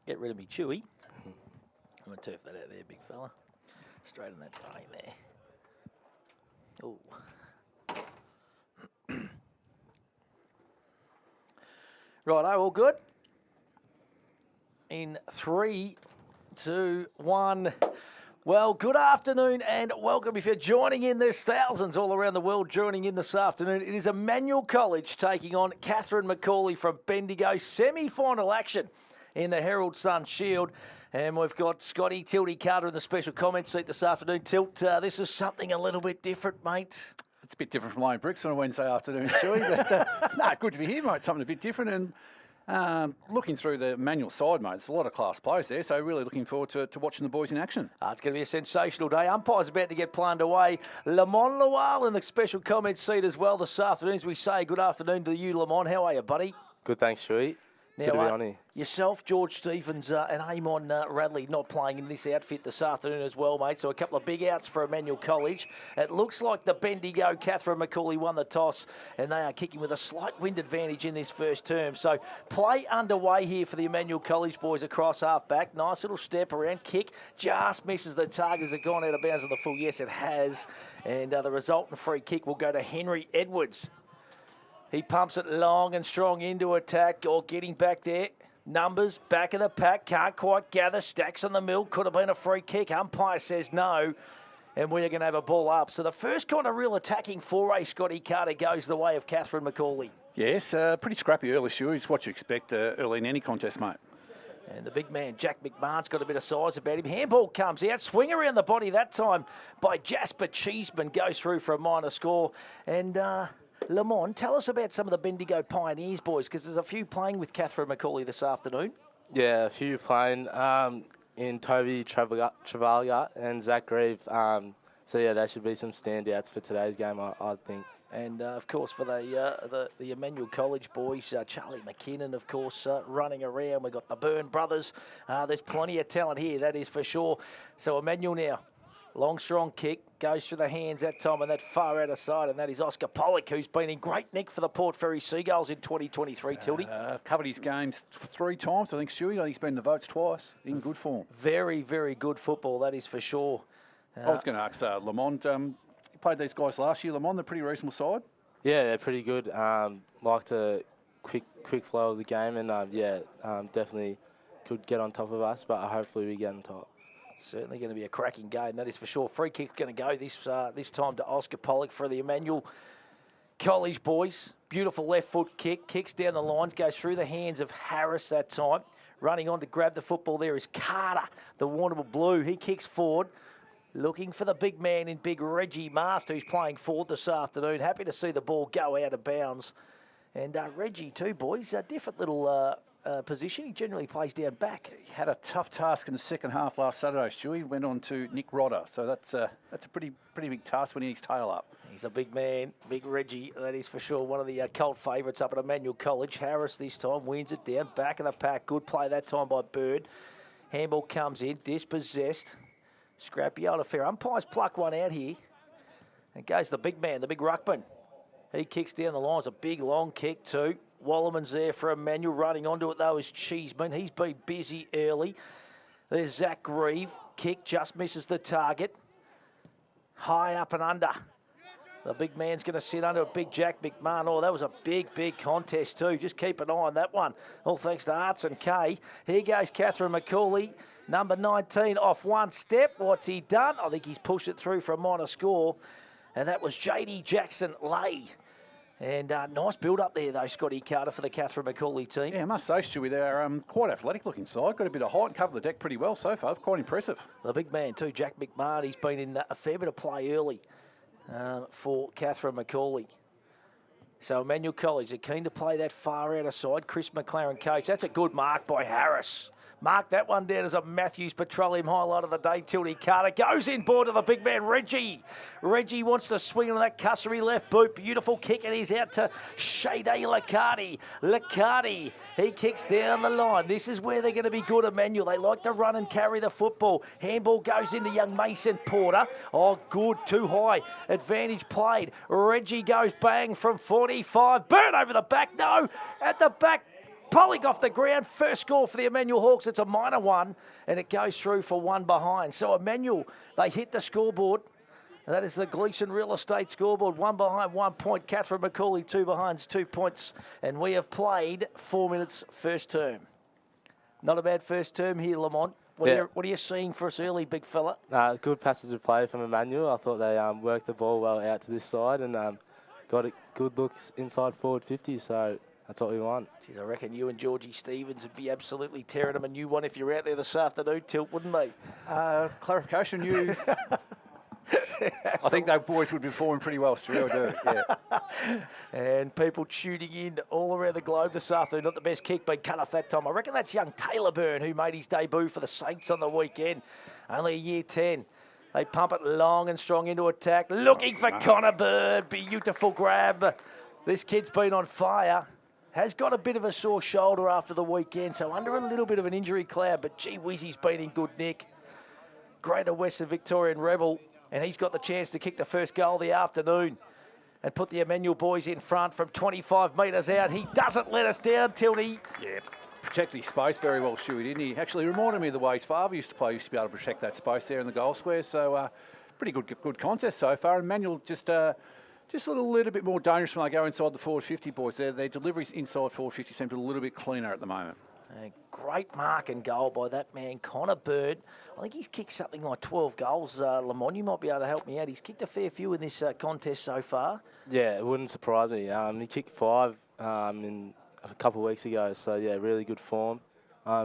Get rid of me Chewy. I'm going to turf that out there, big fella. Straight on that drain there. Ooh. Righto, all good. In 3, 2, 1. Well, good afternoon and welcome. If you're joining in, there's thousands all around the world joining in this afternoon. It is Emmanuel College taking on Catherine McCauley from Bendigo. Semi-final action in the Herald Sun Shield. And we've got Scotty Tilty Carter in the special comments seat this afternoon. Tilt, this is something a little bit different, mate. It's a bit different from laying bricks on a Wednesday afternoon, Shuey. But good to be here, mate. Something a bit different. And looking through the manual side, mate, there's a lot of class players there. So really looking forward to watching the boys in action. It's going to be a sensational day. Umpire's about to get planned away. Lamont Lawal in the special comments seat as well this afternoon. As we say, good afternoon to you, Lamont. How are you, buddy? Good, thanks, Shuey. Now, good to be on here. Yourself, George Stephens, and Amon Radley not playing in this outfit this afternoon as well, mate. So a couple of big outs for Emmanuel College. It looks like the Bendigo Catherine McCauley won the toss, and they are kicking with a slight wind advantage in this first term. So play underway here for the Emmanuel College boys across half-back. Nice little step around, kick. Just misses the target. Has it gone out of bounds on the full? Yes, it has. And the resultant free kick will go to Henry Edwards. He pumps it long and strong into attack, or getting back there. Numbers, back of the pack, can't quite gather. Stacks on the mill, could have been a free kick. Umpire says no, and we are going to have a ball up. So the first kind of real attacking foray, Scotty Carter, goes the way of Catherine McCauley. Yes, pretty scrappy early, Shuey. It's what you expect early in any contest, mate. And the big man, Jack McMahon's got a bit of size about him. Handball comes out, swing around the body that time by Jasper Cheeseman, goes through for a minor score. And Lamont, tell us about some of the Bendigo Pioneers boys, because there's a few playing with Catherine McCauley this afternoon. Yeah, a few playing in Toby Travalia and Zach Grieve. So, yeah, there should be some standouts for today's game, I think. And, of course, for the Emmanuel College boys, Charlie McKinnon, of course, running around. We've got the Byrne brothers. There's plenty of talent here, that is for sure. So Emmanuel now. Long, strong kick, goes through the hands that time, and that far out of side, and that is Oscar Pollock, who's been in great nick for the Port Fairy Seagulls in 2023, Tildy. Covered his games 3 times, I think, Shuey. I think he's been in the votes twice, in good form. Very, very good football, that is for sure. I was going to ask Lamont, you played these guys last year, Lamont, they're pretty reasonable side? Yeah, they're pretty good. Like the quick flow of the game, and, definitely could get on top of us, but hopefully we get on top. Certainly going to be a cracking game, that is for sure. Free kick going to go this time to Oscar Pollock for the Emmanuel College boys. Beautiful left foot kick, kicks down the lines, goes through the hands of Harris that time. Running on to grab the football there is Carter, the Warrnambool Blue. He kicks forward, looking for the big man in big Reggie Master, who's playing forward this afternoon. Happy to see the ball go out of bounds. And Reggie too, boys, a different little position. He generally plays down back. He had a tough task in the second half last Saturday, Stewie. Went on to Nick Rodder. So that's a pretty big task when he's tail up. He's a big man, big Reggie, that is for sure. One of the cult favourites up at Emmanuel College. Harris this time wins it down, back of the pack. Good play that time by Bird. Handball comes in, dispossessed. Scrappy out of fair. Umpires pluck one out here. And goes the big man, the big ruckman. He kicks down the lines, a big long kick too. Wallerman's there for Emmanuel. Running onto it though is Cheeseman. He's been busy early. There's Zach Grieve. Kick just misses the target. High up and under. The big man's going to sit under a big Jack McMahon. Oh, that was a big contest too. Just keep an eye on that one. All thanks to Arts and K. Here goes Catherine McCauley. Number 19 off one step. What's he done? I think he's pushed it through for a minor score. And that was J.D. Jackson-Lay. And nice build-up there, though, Scotty Carter, for the Catherine McCauley team. Yeah, I must say, Stewie, they're quite athletic-looking side. Got a bit of height and covered the deck pretty well so far. Quite impressive. The big man, too, Jack McMahon. He's been in a fair bit of play early for Catherine McCauley. So Emmanuel College, they're keen to play that far out of side. Chris McLaren coach. That's a good mark by Harris. Mark that one down as a Matthews Petroleum highlight of the day. Tildy Carter goes in board to the big man, Reggie. Reggie wants to swing on that customary left boot. Beautiful kick, and he's out to Shade Liccardi. Liccardi, he kicks down the line. This is where they're going to be good, Emmanuel. They like to run and carry the football. Handball goes into young Mason Porter. Oh, good, too high. Advantage played. Reggie goes bang from 45. Burn over the back, no. At the back. Pollock off the ground. First score for the Emmanuel Hawks. It's a minor one, and it goes through for one behind. So Emmanuel, they hit the scoreboard. That is the Gleeson Real Estate scoreboard. One behind, 1 point. Catherine McCauley, 2 behinds, 2 points. And we have played 4 minutes first term. Not a bad first term here, Lamont. What are you seeing for us early, big fella? Good passage of play from Emmanuel. I thought they worked the ball well out to this side and got a good look inside forward 50, so that's what we want. Jeez, I reckon you and Georgie Stevens would be absolutely tearing them a new one if you're out there this afternoon, Tilt, wouldn't they? Clarification, you... I think those boys would be performing pretty well, Stu. I do, yeah. And people tuning in all around the globe this afternoon. Not the best kick being cut off that time. I reckon that's young Taylor Byrne who made his debut for the Saints on the weekend. Only a year 10. They pump it long and strong into attack. Looking for Connor Bird. Beautiful grab. This kid's been on fire. Has got a bit of a sore shoulder after the weekend, so under a little bit of an injury cloud, but gee whiz, he's been in good nick. Greater Western Victorian Rebel. And he's got the chance to kick the first goal of the afternoon and put the Emmanuel boys in front from 25 metres out. He doesn't let us down, Tildy. Yeah, protected his space very well, Stewie, didn't he? Actually reminded me of the way his father used to play. He used to be able to protect that space there in the goal square. So pretty good contest so far. Emmanuel just a little bit more dangerous when they go inside the forward 50, boys. Their deliveries inside forward 50 seem to be a little bit cleaner at the moment. A great mark and goal by that man, Connor Bird. I think he's kicked something like 12 goals. Lamont, you might be able to help me out. He's kicked a fair few in this contest so far. Yeah, it wouldn't surprise me. He kicked 5 in a couple of weeks ago, so yeah, really good form.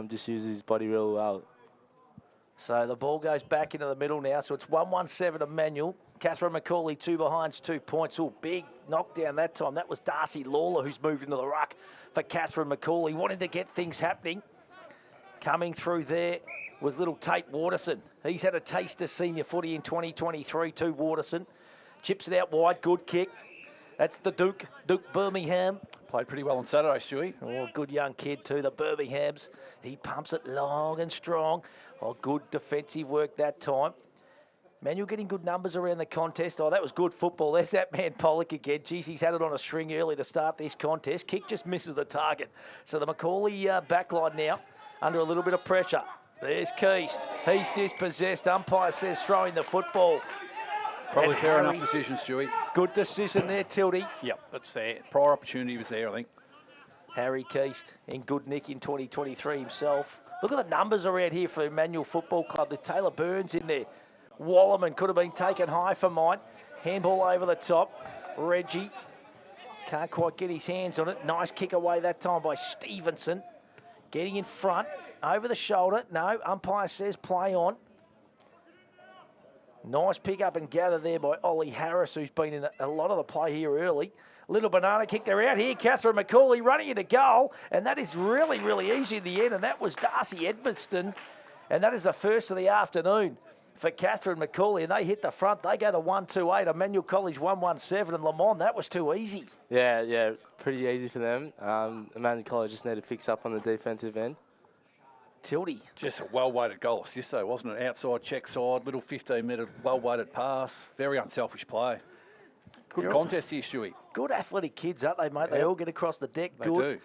Just uses his body real well. So the ball goes back into the middle now, so it's 1-1-7 Emmanuel. Catherine McCauley, 2 behinds, 2 points. Oh, big knockdown that time. That was Darcy Lawler who's moved into the ruck for Catherine McCauley, wanting to get things happening. Coming through there was little Tate Waterson. He's had a taste of senior footy in 2023 too, Waterson. Chips it out wide, good kick. That's the Duke Birmingham. Played pretty well on Saturday, Stewie. Oh, good young kid too, the Birminghams. He pumps it long and strong. Oh, good defensive work that time. Manuel getting good numbers around the contest. Oh, that was good football. There's that man Pollock again. Geez, he's had it on a string early to start this contest. Kick just misses the target. So the McCauley backline now under a little bit of pressure. There's Keast. He's dispossessed. Umpire says throwing the football. Probably fair enough decision, Stewie. Good decision there, Tildy. Yep, that's fair. Prior opportunity was there, I think. Harry Keast in good nick in 2023 himself. Look at the numbers around here for Emmanuel Football Club. There's Taylor Burns in there. Wallerman could have been taken high for mine. Handball over the top. Reggie can't quite get his hands on it. Nice kick away that time by Stevenson. Getting in front. Over the shoulder. No, umpire says play on. Nice pick up and gather there by Ollie Harris, who's been in a lot of the play here early. Little banana kick. They're out here. Catherine McCauley running into goal. And that is really, really easy in the end. And that was Darcy Edmiston. And that is the first of the afternoon for Catherine McCauley. And they hit the front. They go to 1-2-8. Emmanuel College 1-1-7. And Lamont, that was too easy. Yeah, pretty easy for them. Emmanuel College just need to fix up on the defensive end. Tildy. Just a well-weighted goal assist, though, wasn't it? Outside, check side, little 15-metre well-weighted pass. Very unselfish play. Good contest here, Stewie. Good athletic kids, aren't they, mate? They all get across the deck. They good. do.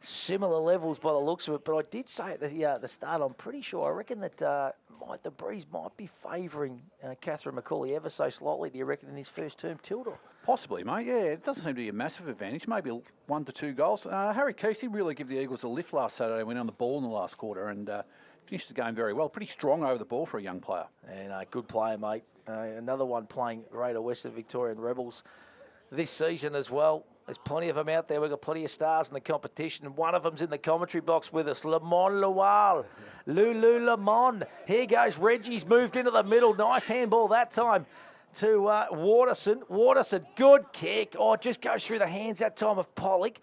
Similar levels by the looks of it. But I did say at the start, I'm pretty sure, I reckon that the breeze might be favouring Catherine McCauley ever so slightly. Do you reckon in his first term, Tilda? Possibly, mate. Yeah, it doesn't seem to be a massive advantage. Maybe 1 to 2 goals. Harry Casey really gave the Eagles a lift last Saturday. Went on the ball in the last quarter and finished the game very well. Pretty strong over the ball for a young player. And good player, mate. Another one playing Greater Western Victorian Rebels this season as well. There's plenty of them out there. We've got plenty of stars in the competition. And one of them's in the commentary box with us, Lamont Lawal. Lulu Lamont. Here goes Reggie's moved into the middle. Nice handball that time to Waterson. Waterson, good kick. Oh, it just goes through the hands that time of Pollock.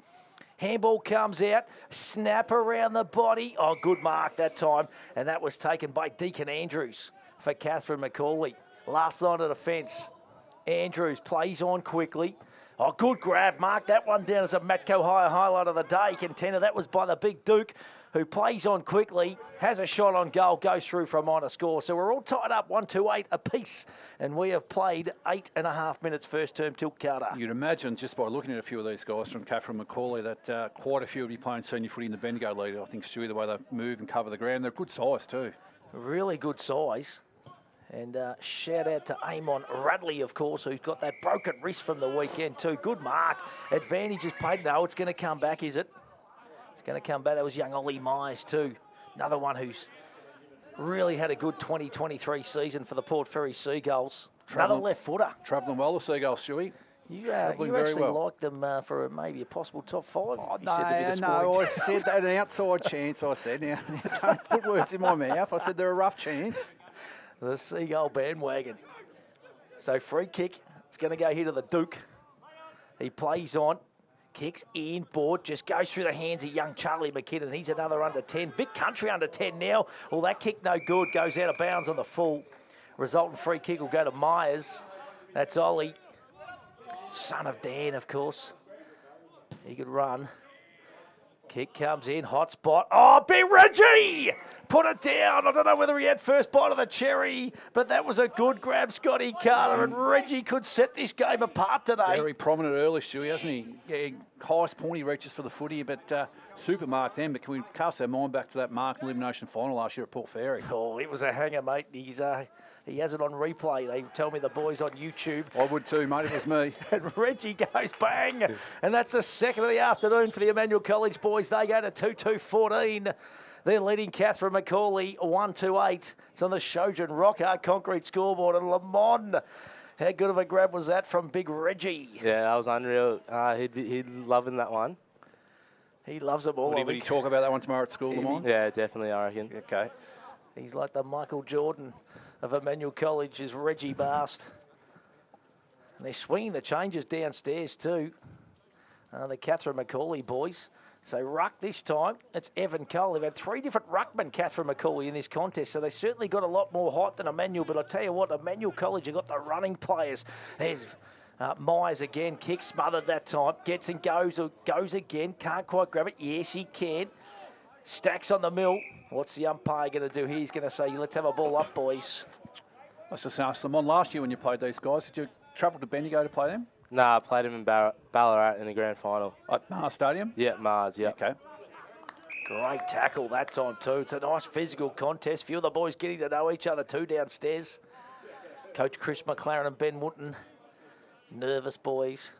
Handball comes out. Snap around the body. Oh, good mark that time. And that was taken by Deacon Andrews for Catherine McCauley. Last line of defence. Andrews plays on quickly. Oh, good grab. Mark that one down as a Matco High highlight of the day. Contender. That was by the big Duke. who plays on quickly, has a shot on goal, goes through for a minor score. So we're all tied up 1-8 apiece, and we have played 8.5 minutes first term tilt Carter. You'd imagine just by looking at a few of these guys from Catherine Macaulay that quite a few will be playing senior footy in the Bendigo League. I think, Stewie, the way they move and cover the ground, they're good size too. Really good size. And shout out to Amon Radley, of course, who's got that broken wrist from the weekend too. Good mark. Advantage is played. No, it's going to come back, is it? It's going to come back. That was young Ollie Myers too. Another one who's really had a good 2023 season for the Port Fairy Seagulls. Another left footer. Travelling well, the Seagulls, Stewie. You very actually well. like them for maybe a possible top 5. Oh, You said to be I said an outside chance, I said. Now, don't put words in my mouth. I said they're a rough chance. The Seagull bandwagon. So free kick. It's going to go here to the Duke. He plays on. Kicks in, board, just goes through the hands of young Charlie McKinnon. He's another under 10. Vic Country under 10 now. Well, that kick no good. Goes out of bounds on the full. Resultant free kick will go to Myers. That's Ollie. Son of Dan, of course. He could run. Kick comes in, hot spot. Oh, Big Reggie! Put it down. I don't know whether he had first bite of the cherry, but that was a good grab, Scotty Carter, and Reggie could set this game apart today. Very prominent early, Stewie, hasn't he? Yeah, highest point he reaches for the footy, but super mark then. But can we cast our mind back to that mark and elimination final last year at Port Fairy? Oh, it was a hanger, mate. He has it on replay. They tell me the boys on YouTube. I would too, mate, if it was me. And Reggie goes bang. And that's the second of the afternoon for the Emmanuel College boys. They go to 2-2-14. They're leading Catherine Macaulay 1-8. It's on the Shojin Rockhard concrete scoreboard. And Lamont, how good of a grab was that from Big Reggie? Yeah, that was unreal. He'd loving that one. He loves them all. Would he talk about that one tomorrow at school, Lamont? Yeah, definitely, I reckon. Okay. He's like the Michael Jordan of Emmanuel College, is Reggie Bast. And they're swinging the changes downstairs too. The Catherine Macaulay boys. So ruck this time, it's Evan Cole. They've had 3 different ruckmen, Catherine Macaulay, in this contest. So they certainly got a lot more height than Emmanuel. But I tell you what, Emmanuel College have got the running players. There's Myers again, kick smothered that time. Gets and goes again. Can't quite grab it. Yes, he can. Stacks on the mill. What's the umpire going to do? He's going to say, let's have a ball up, boys. Let's just ask them on last year when you played these guys. Did you travel to Bendigo to play them? Nah, I played him in Ballarat in the grand final. At Mars Stadium? Yeah, Mars, yeah. Okay. Great tackle that time too. It's a nice physical contest. Few of the boys getting to know each other too downstairs. Coach Chris McLaren and Ben Wootton. Nervous boys.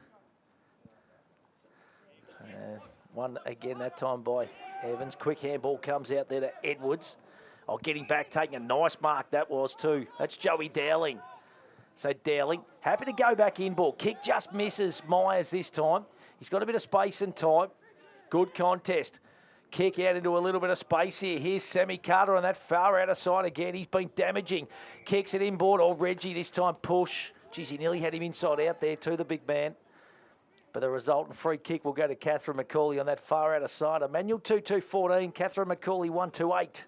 One again that time by Evans. Quick handball comes out there to Edwards. Oh, getting back, taking a nice mark that was too. That's Joey Dowling. So Dowling, happy to go back in ball. Kick just misses Myers this time. He's got a bit of space and time. Good contest. Kick out into a little bit of space here. Here's Sammy Carter on that far outer side again. He's been damaging. Kicks it inboard. Oh, Reggie this time push. Geez, he nearly had him inside out there too, the big man. But the resultant free kick will go to Catherine Macaulay on that far outer side. Emmanuel 2-2-14. Catherine Macaulay 1-8.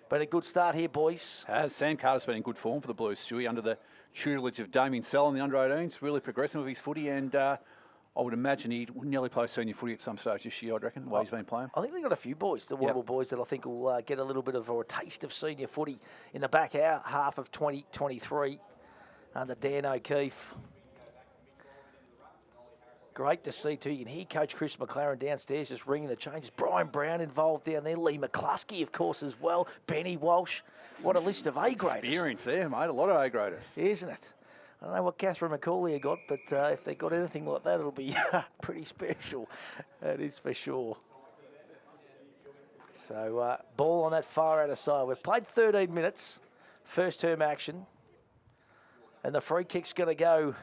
But a good start here, boys. Sam Carter's been in good form for the Blues, Stewie, under the tutelage of Damien Sell in the under-18s. Really progressing with his footy, and I would imagine he nearly play senior footy at some stage this year, I'd reckon, the way he's been playing. I think they've got a few boys, the Warrnambool boys, that I think will get a little bit of a taste of senior footy in the back half of 2023 under Dan O'Keefe. Great to see, too. You can hear Coach Chris McLaren downstairs just ringing the changes. Brian Brown involved down there. Lee McCluskey, of course, as well. Benny Walsh. What a list of A-graders. Experience there, mate. A lot of A-graders. Isn't it? I don't know what Catherine Macaulay got, but if they got anything like that, it'll be pretty special. That is for sure. So, ball on that far outer side. We've played 13 minutes, first term action. And the free kick's going to go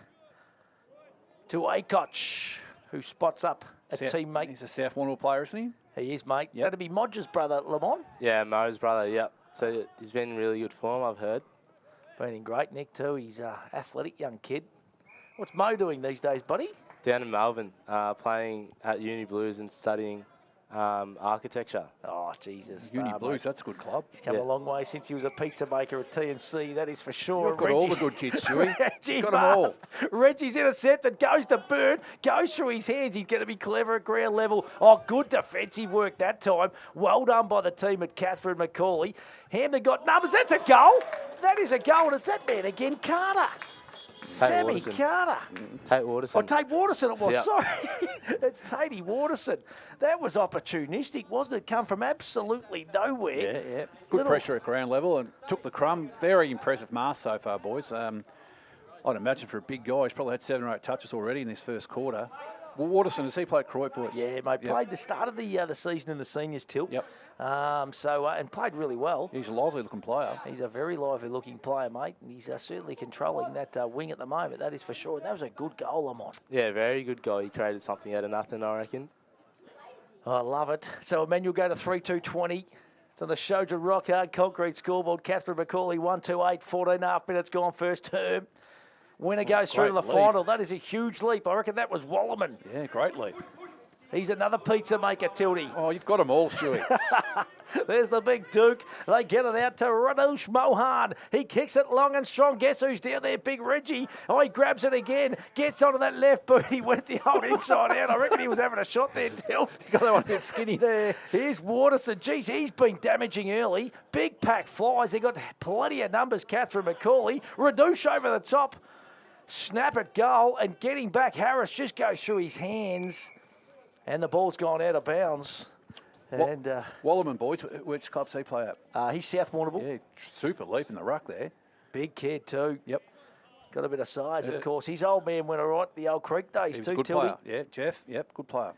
to Acoch, who spots up a teammate. He's a South Warrnambool player, isn't he? He is, mate. Yep. That'd be Modge's brother, Lamont. Yeah, Mo's brother, yep. So he's been in really good form, I've heard. Been in great nick too. He's an athletic young kid. What's Mo doing these days, buddy? Down in Melbourne, playing at Uni Blues and studying architecture. Oh, Jesus. Uni mate. Blues, that's a good club. He's come a long way since he was a pizza maker at TNC, that is for sure. You've got all the good kids, Stewie. Reggie Got them all. Mast. Reggie's intercepted, goes to Bird, goes through his hands. He's going to be clever at ground level. Oh, good defensive work that time. Well done by the team at Catherine McCauley. Hampton got numbers. That's a goal. That is a goal, and it's that man again, Carter. Sammy Waterson. Carter. Tate Waterson. Oh, Tate Waterson it was, Yep. sorry. It's Tatey Waterson. That was opportunistic, wasn't it? Come from absolutely nowhere. Yeah. Good pressure at ground level and took the crumb. Very impressive mask so far, boys. I'd imagine for a big guy, he's probably had 7 or 8 touches already in this first quarter. Well, Waterson, does he play at Croydon, boys? Yeah, mate, played the start of the season in the seniors tilt. Yep. And played really well. He's a lively looking player. He's a very lively looking player, mate, and he's certainly controlling that wing at the moment, that is for sure. And that was a good goal, I'm on. Yeah, very good goal. He created something out of nothing, I reckon. I love it. So Emmanuel go to 3-2-20. It's on the Showja Rock Hard Concrete scoreboard. Catherine McCauley, 1-2-8, 14.5 minutes gone first term. Winner goes through to the great leap. final. That is a huge leap. I reckon that was Wallerman. Yeah, great leap. He's another pizza maker, Tildy. Oh, you've got them all, Stewie. There's the big Duke. They get it out to Ranush Mohan. He kicks it long and strong. Guess who's down there? Big Reggie. Oh, he grabs it again. Gets onto that left boot. He went the old inside out. I reckon he was having a shot there, Tilt. Got that one a bit skinny there. Here's Waterson. Geez, he's been damaging early. Big pack flies. They got plenty of numbers. Catherine McCauley. Ranush over the top. Snap at goal. And getting back, Harris just goes through his hands. And the ball's gone out of bounds. And Wallerman, boys, which clubs he play at? he's South Warrnambool. Yeah, super leap in the ruck there. Big kid too. Yep. Got a bit of size, of course. His old man went all right the old Creek days He was too, a good Tildy. player. Yeah, Jeff. Yep, good player.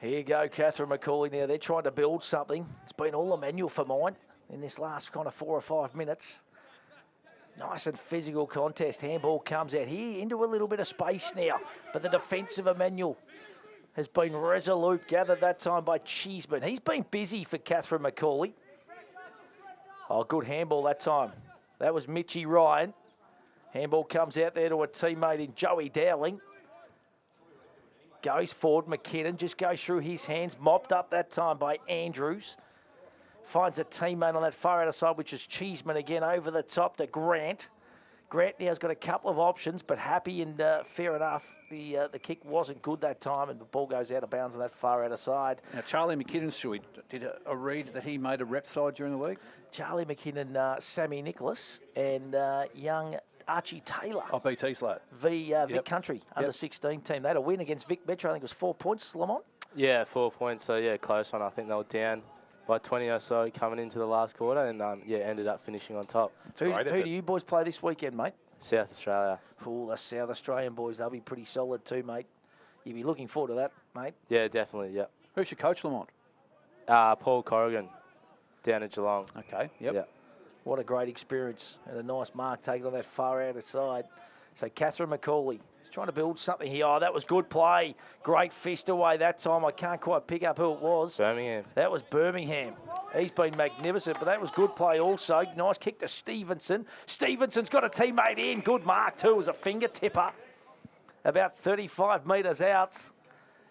Here you go, Catherine McCauley now. They're trying to build something. It's been all Emmanuel for mine in this last kind of 4 or 5 minutes. Nice and physical contest. Handball comes out here into a little bit of space now. But the defensive Emmanuel has been resolute, gathered that time by Cheeseman. He's been busy for Catherine McCauley. Oh, good handball that time. That was Mitchie Ryan. Handball comes out there to a teammate in Joey Dowling. Goes forward, McKinnon just goes through his hands, mopped up that time by Andrews. Finds a teammate on that far outer side, which is Cheeseman again over the top to Grant. Grant now's got a couple of options, but happy and fair enough. The kick wasn't good that time, and the ball goes out of bounds on that far outer side. Now, Charlie McKinnon, Stewie, did a read that he made a rep side during the league? Charlie McKinnon, Sammy Nicholas, and young Archie Taylor. Oh, BT's lad. Vic Country, under 16 team. They had a win against Vic Metro. I think it was 4 points, Lamont. Yeah, 4 points. So, yeah, close one. I think they were down by 20 or so coming into the last quarter and, ended up finishing on top. Who do you boys play this weekend, mate? South Australia. Oh, the South Australian boys, they'll be pretty solid too, mate. You'll be looking forward to that, mate. Yeah, definitely, yep. Who's your coach, Lamont? Paul Corrigan, down at Geelong. Okay, yep. Yep. What a great experience and a nice mark taken on that far outer side. So Catherine McCauley is trying to build something here. Oh, that was good play. Great fist away that time. I can't quite pick up who it was. Birmingham. That was Birmingham. He's been magnificent, but that was good play also. Nice kick to Stevenson. Stevenson's got a teammate in. Good mark too. It was a finger tipper. About 35 metres out.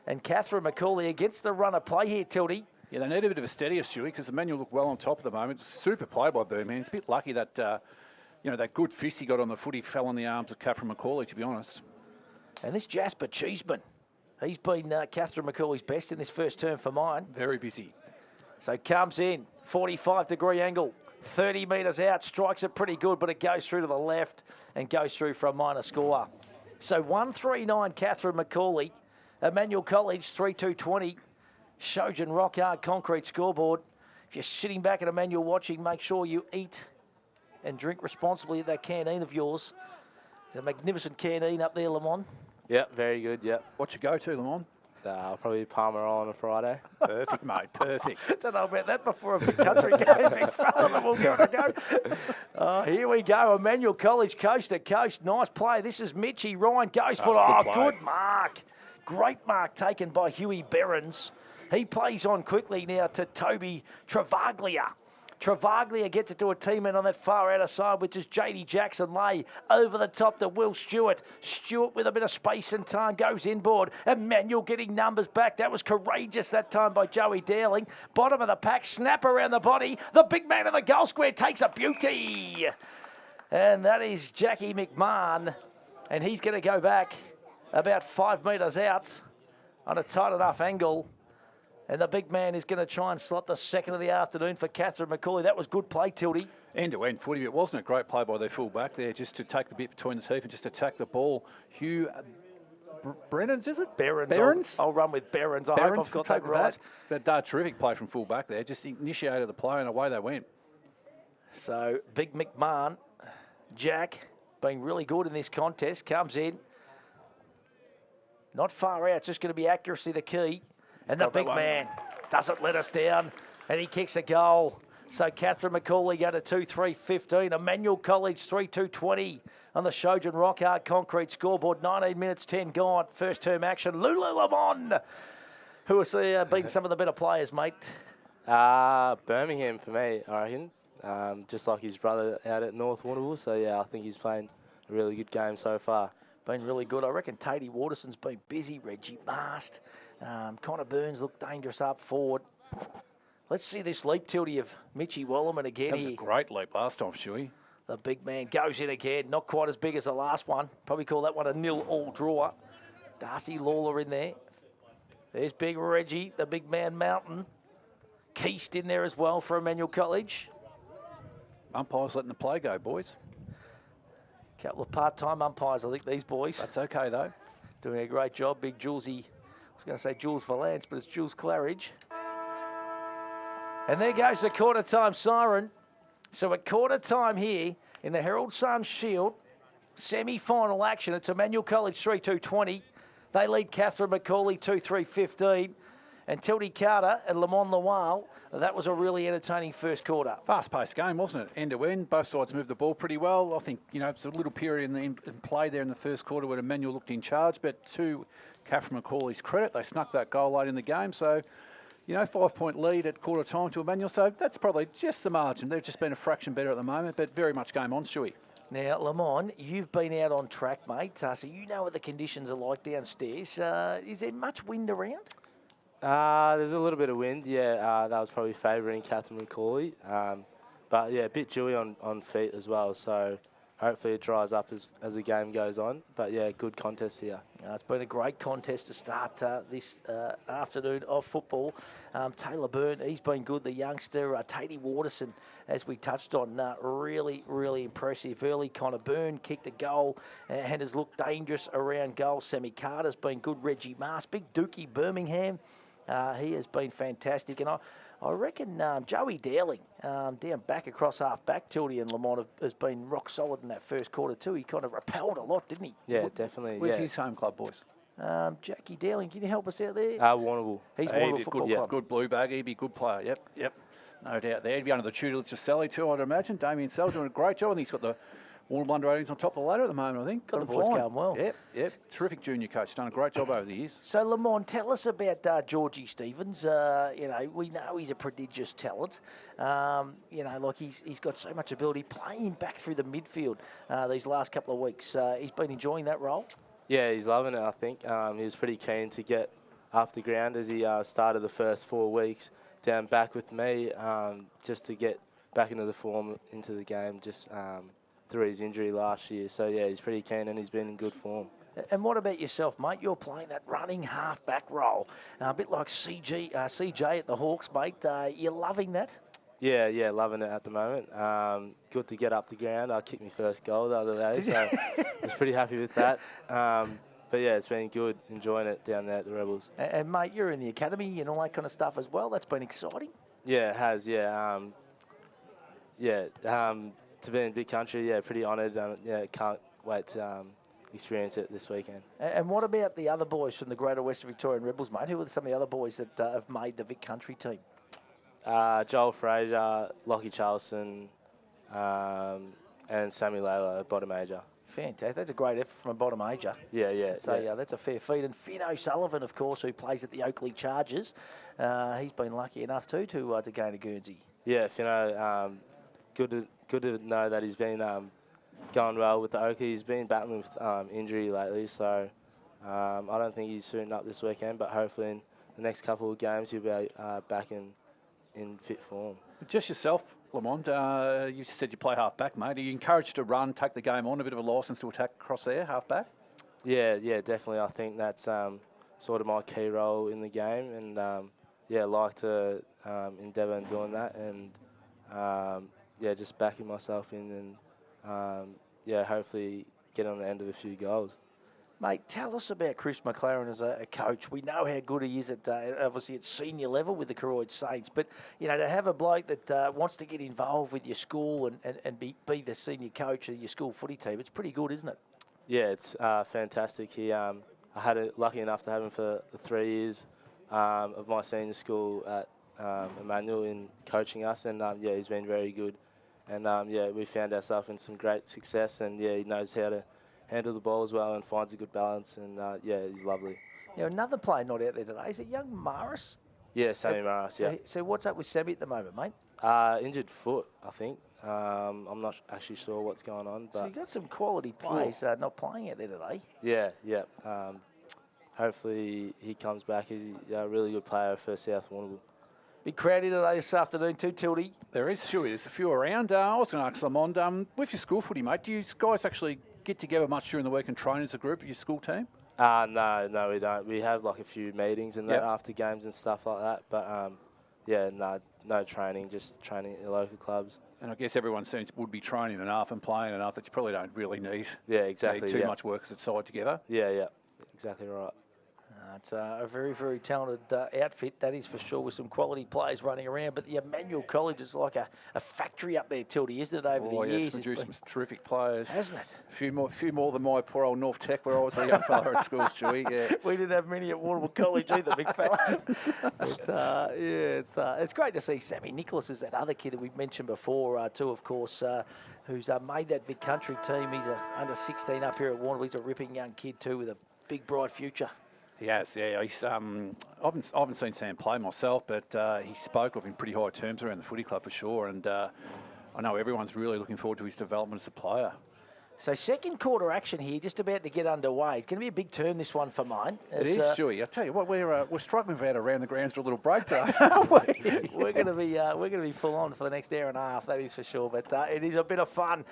And Catherine McCauley against the run of play here, Tildy. Yeah, they need a bit of a steadier, Stewie, because Emmanuel looked well on top at the moment. Super play by Birmingham. It's a bit lucky that, that good fist he got on the foot, he fell in the arms of Catherine McCauley, to be honest. And this Jasper Cheeseman, he's been Catherine McCauley's best in this first term for mine. Very busy. So comes in, 45-degree angle, 30 metres out, strikes it pretty good, but it goes through to the left and goes through for a minor score. So 139 Catherine McCauley, Emmanuel College 3-2-20, Showja Rock Hard Concrete scoreboard. If you're sitting back at Emmanuel watching, make sure you eat and drink responsibly at that canteen of yours. There's a magnificent canteen up there, Lamont. Yep, very good, yep. What's your go-to, Lamont? I'll probably Palmer on a Friday. Perfect, mate, perfect. Don't know about that before a big country game, big fella, but we'll give it a go. Here we go, Emmanuel College, coast to coast. Nice play. This is Mitchie Ryan, goes for good mark. Great mark taken by Huey Berens. He plays on quickly now to Toby Travaglia. Travaglia gets it to a teammate on that far outer side, which is JD Jackson Lay. Over the top to Will Stewart. Stewart with a bit of space and time goes inboard. Emmanuel getting numbers back. That was courageous that time by Joey Dowling. Bottom of the pack, snap around the body. The big man in the goal square takes a beauty. And that is Jackie McMahon. And he's going to go back about 5 metres out on a tight enough angle. And the big man is going to try and slot the second of the afternoon for Catherine McCauley. That was good play, Tildy. End-to-end footy. It wasn't a great play by their full-back there, just to take the bit between the teeth and just attack the ball. Hugh Brennans, is it? Behrens. I'll run with Behrens. I hope I've got that right. But terrific play from full-back there. Just initiated the play and away they went. So, Big McMahon, Jack, being really good in this contest, comes in. Not far out. It's just going to be accuracy the key. And the big man doesn't let us down, and he kicks a goal. So Catherine McCauley go to 2-3-15. Emmanuel College 3-2-20 on the Shojan Rockhart concrete scoreboard. 19 minutes 10 gone. First term action. Lulu Lamont, who has been some of the better players, mate. Birmingham for me, I reckon. Just like his brother out at North Warrnambool. So yeah, I think he's playing a really good game so far. Been really good. I reckon Tatey Waterson's been busy. Reggie Mast. Connor Burns looked dangerous up forward. Let's see this leap, Tildy, of Mitchie Wallerman again here. That was a great leap last time, Shuey. The big man goes in again. Not quite as big as the last one. Probably call that one a 0-all draw. Darcy Lawler in there. There's big Reggie, the big man Mountain. Keast in there as well for Emmanuel College. Umpires letting the play go, boys. Couple of part-time umpires, I think, these boys. That's okay, though. Doing a great job. Big Julesy. I was going to say Jules Valance, but it's Jules Claridge. And there goes the quarter-time siren. So at quarter-time here in the Herald Sun Shield, semi-final action. It's Emmanuel College 3-2-20. They lead Catherine McCauley 2-3-15. And Tildy Carter and Lamont Lawal, that was a really entertaining first quarter. Fast-paced game, wasn't it? End-to-end. Both sides moved the ball pretty well. I think, you know, it's a little period in play there in the first quarter where Emmanuel looked in charge, but to Catherine McCauley's credit, they snuck that goal late in the game. So, you know, 5-point lead at quarter time to Emmanuel. So that's probably just the margin. They've just been a fraction better at the moment, but very much game on, Stewie. Now, Lamont, you've been out on track, mate, so you know what the conditions are like downstairs. Is there much wind around? There's a little bit of wind, yeah. That was probably favouring Catherine McCauley. But, yeah, a bit dewy on feet as well, so hopefully it dries up as the game goes on. But, yeah, good contest here. It's been a great contest to start this afternoon of football. Taylor Byrne, he's been good, the youngster. Tatey Waterson, as we touched on, really, really impressive. Early Connor Byrne kicked a goal and has looked dangerous around goal. Sammy Carter's been good. Reggie Mast, big Dookie Birmingham. He has been fantastic. And I reckon Joey Dowling, down back across half-back, Tildy and Lamont has been rock solid in that first quarter too. He kind of repelled a lot, didn't he? Yeah, definitely. Where's his home club, boys? Jackie Dowling, can you help us out there? Warrnambool. He's Warrnambool Football Club. Good blue bag. He'd be a good player. Yep. No doubt there. He'd be under the tutelage of Sally too, I'd imagine. Damien Sell doing a great job. I think he's got the Warrnambool under 18s on top of the ladder at the moment, I think. Got the boys going well. Yep. Terrific junior coach. Done a great job over the years. So, Lamont, tell us about Georgie Stevens. You know, we know he's a prodigious talent. You know, like he's got so much ability playing back through the midfield these last couple of weeks. He's been enjoying that role. Yeah, he's loving it, I think. He was pretty keen to get off the ground as he started the first 4 weeks down back with me, just to get back into the form, into the game, just through his injury last year. So, yeah, he's pretty keen and he's been in good form. And what about yourself, mate? You're playing that running half-back role, a bit like CJ at the Hawks, mate. You're loving that? Yeah, loving it at the moment. Good to get up the ground. I kicked my first goal the other day, so I was pretty happy with that. But, yeah, it's been good, enjoying it down there at the Rebels. And mate, you're in the academy and all that kind of stuff as well. That's been exciting. Yeah, it has, yeah. To be in big country, yeah, pretty honoured. Can't wait to experience it this weekend. And what about the other boys from the Greater Western Victorian Rebels, mate? Who are some of the other boys that have made the Vic Country team? Joel Fraser, Lockie Charleston, and Sammy Layla, bottom major. Fantastic. That's a great effort from a bottom major. Yeah. So that's a fair feat. And Finn O'Sullivan, of course, who plays at the Oakley Chargers, he's been lucky enough to gain a Guernsey. Yeah, good to know that he's been going well with the Oakley. He's been battling with injury lately, so I don't think he's suiting up this weekend, but hopefully in the next couple of games he'll be back in fit form. Just yourself, Lamont, you said you play half-back, mate. Are you encouraged to run, take the game on, a bit of a licence to attack across there, half-back? Yeah, definitely. I think that's sort of my key role in the game, and like to endeavour in doing that, and just backing myself in, and hopefully get on the end of a few goals. Mate, tell us about Chris McLaren as a coach. We know how good he is at, obviously, at senior level with the Koroyd Saints. But, to have a bloke that wants to get involved with your school and be the senior coach of your school footy team, it's pretty good, isn't it? Yeah, it's fantastic. I had lucky enough to have him for the 3 years of my senior school at Emmanuel in coaching us. And, he's been very good. And, we found ourselves in some great success. And, he knows how to handle the ball as well and finds a good balance, and he's lovely. Another player not out there today, is it young Morris? Yeah, Sammy Morris, So what's up with Sammy at the moment, mate? Injured foot, I think. I'm not actually sure what's going on. But so you got some quality players not playing out there today. Yeah. Hopefully he comes back. He's a really good player for South Warrnambool. Big crowd here today this afternoon too, Tildy. There is, sure. There's a few around. I was going to ask Lamont, with your school footy, mate, do you guys actually get together much during the week and train as a group at your school team? No, we don't. We have like a few meetings and that after games and stuff like that. But no training, just training at the local clubs. And I guess everyone would be training enough and playing enough that you probably don't really need. Yeah, exactly. Too much work as it's tied together. Yeah, exactly right. It's a very, very talented outfit, that is for sure, with some quality players running around. But the Emmanuel College is like a factory up there, Tildy, isn't it, over the years? It's produced some terrific players. Hasn't it? A few more than my poor old North Tech, where I was a young fella at school, Stewie. Yeah. We didn't have many at Warrnambool College either, big fella. It's great to see Sammy Nicholas is that other kid that we've mentioned before, too, of course, who's made that Vic Country team. He's under 16 up here at Warrnambool. He's a ripping young kid, too, with a big, bright future. Yes, yeah. He's, I haven't seen Sam play myself, but he spoke of in pretty high terms around the footy club for sure. And I know everyone's really looking forward to his development as a player. So second quarter action here, just about to get underway. It's going to be a big turn, this one, for mine. It is, Stewie. I tell you what, we're struggling without around the grounds for a little break today, aren't we? we're going to be full on for the next hour and a half, that is for sure. But it is a bit of fun.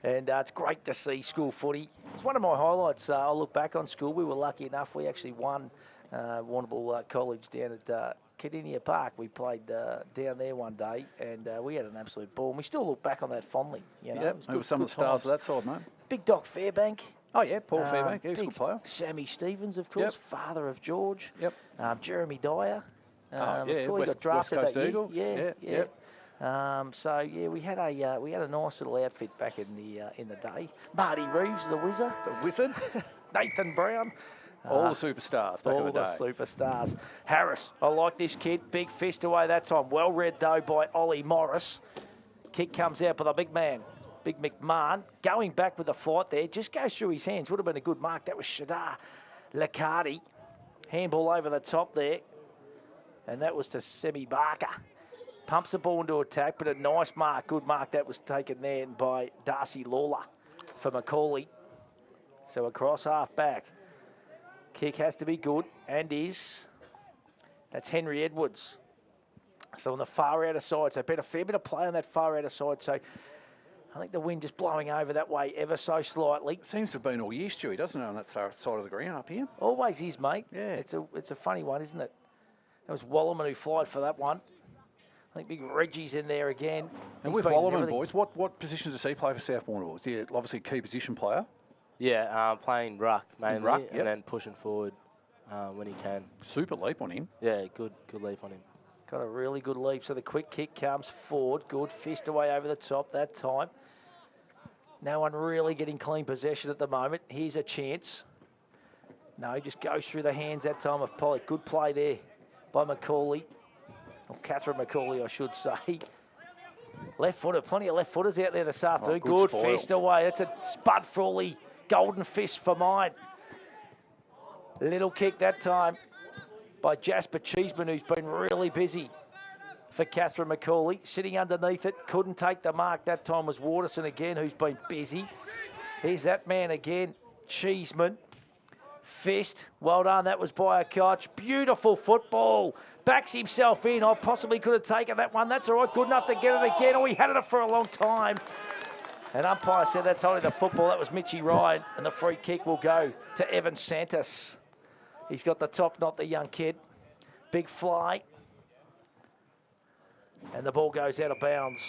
And it's great to see school footy. It's one of my highlights. I'll look back on school. We were lucky enough. We actually won Warrnambool College down at Cardinia Park. We played down there one day, and we had an absolute ball. And we still look back on that fondly. Yep, there were some of the stars of that side, mate. Big Doc Fairbank. Oh, yeah, Paul Fairbank. He was a good player. Sammy Stevens, of course, father of George. Yep. Jeremy Dyer. West Coast that Eagles. Yeah. We had a nice little outfit back in the day. Marty Reeves, the Wizard. Nathan Brown. All the superstars back in the day. All the superstars. Harris, I like this kid. Big fist away that time. Well read, though, by Ollie Morris. Kick comes out by the big man, Big McMahon. Going back with the flight there. Just goes through his hands. Would have been a good mark. That was Shadar Lacardi. Handball over the top there. And that was to Semi Barker. Pumps the ball into attack, but a nice mark. Good mark that was taken there by Darcy Lawler for Macaulay. So across half back. Kick has to be good, and is. That's Henry Edwards. So on the far outer side, so a fair bit of play on that far outer side. So I think the wind just blowing over that way ever so slightly. Seems to have been all year, Stewie, doesn't it, on that side of the ground up here? Always is, mate. Yeah. It's a funny one, isn't it? That was Wallerman who flied for that one. I think big Reggie's in there again. And with Wallerman, boys, what positions does he play for South Warrnambool? Is he obviously a key position player? Yeah, playing ruck mainly, and then pushing forward when he can. Super leap on him. Yeah, good leap on him. Got a really good leap. So the quick kick comes forward. Good fist away over the top that time. No one really getting clean possession at the moment. Here's a chance. No, just goes through the hands that time of Pollock. Good play there by Macaulay. Or Catherine Macaulay, I should say. Left footer, plenty of left footers out there this afternoon. Good fist away. That's a Spud Frawley golden fist for mine. Little kick that time by Jasper Cheeseman, who's been really busy for Catherine McCauley. Sitting underneath it, couldn't take the mark. That time was Waterson again, who's been busy. Here's that man again, Cheeseman. Fist, well done, that was by a coach. Beautiful football. Backs himself in. I possibly could have taken that one. That's all right, good enough to get it again. Oh, he had it for a long time. And umpire said that's holding the football. That was Mitchie Ryan. And the free kick will go to Evan Santos. He's got the top, not the young kid. Big fly. And the ball goes out of bounds.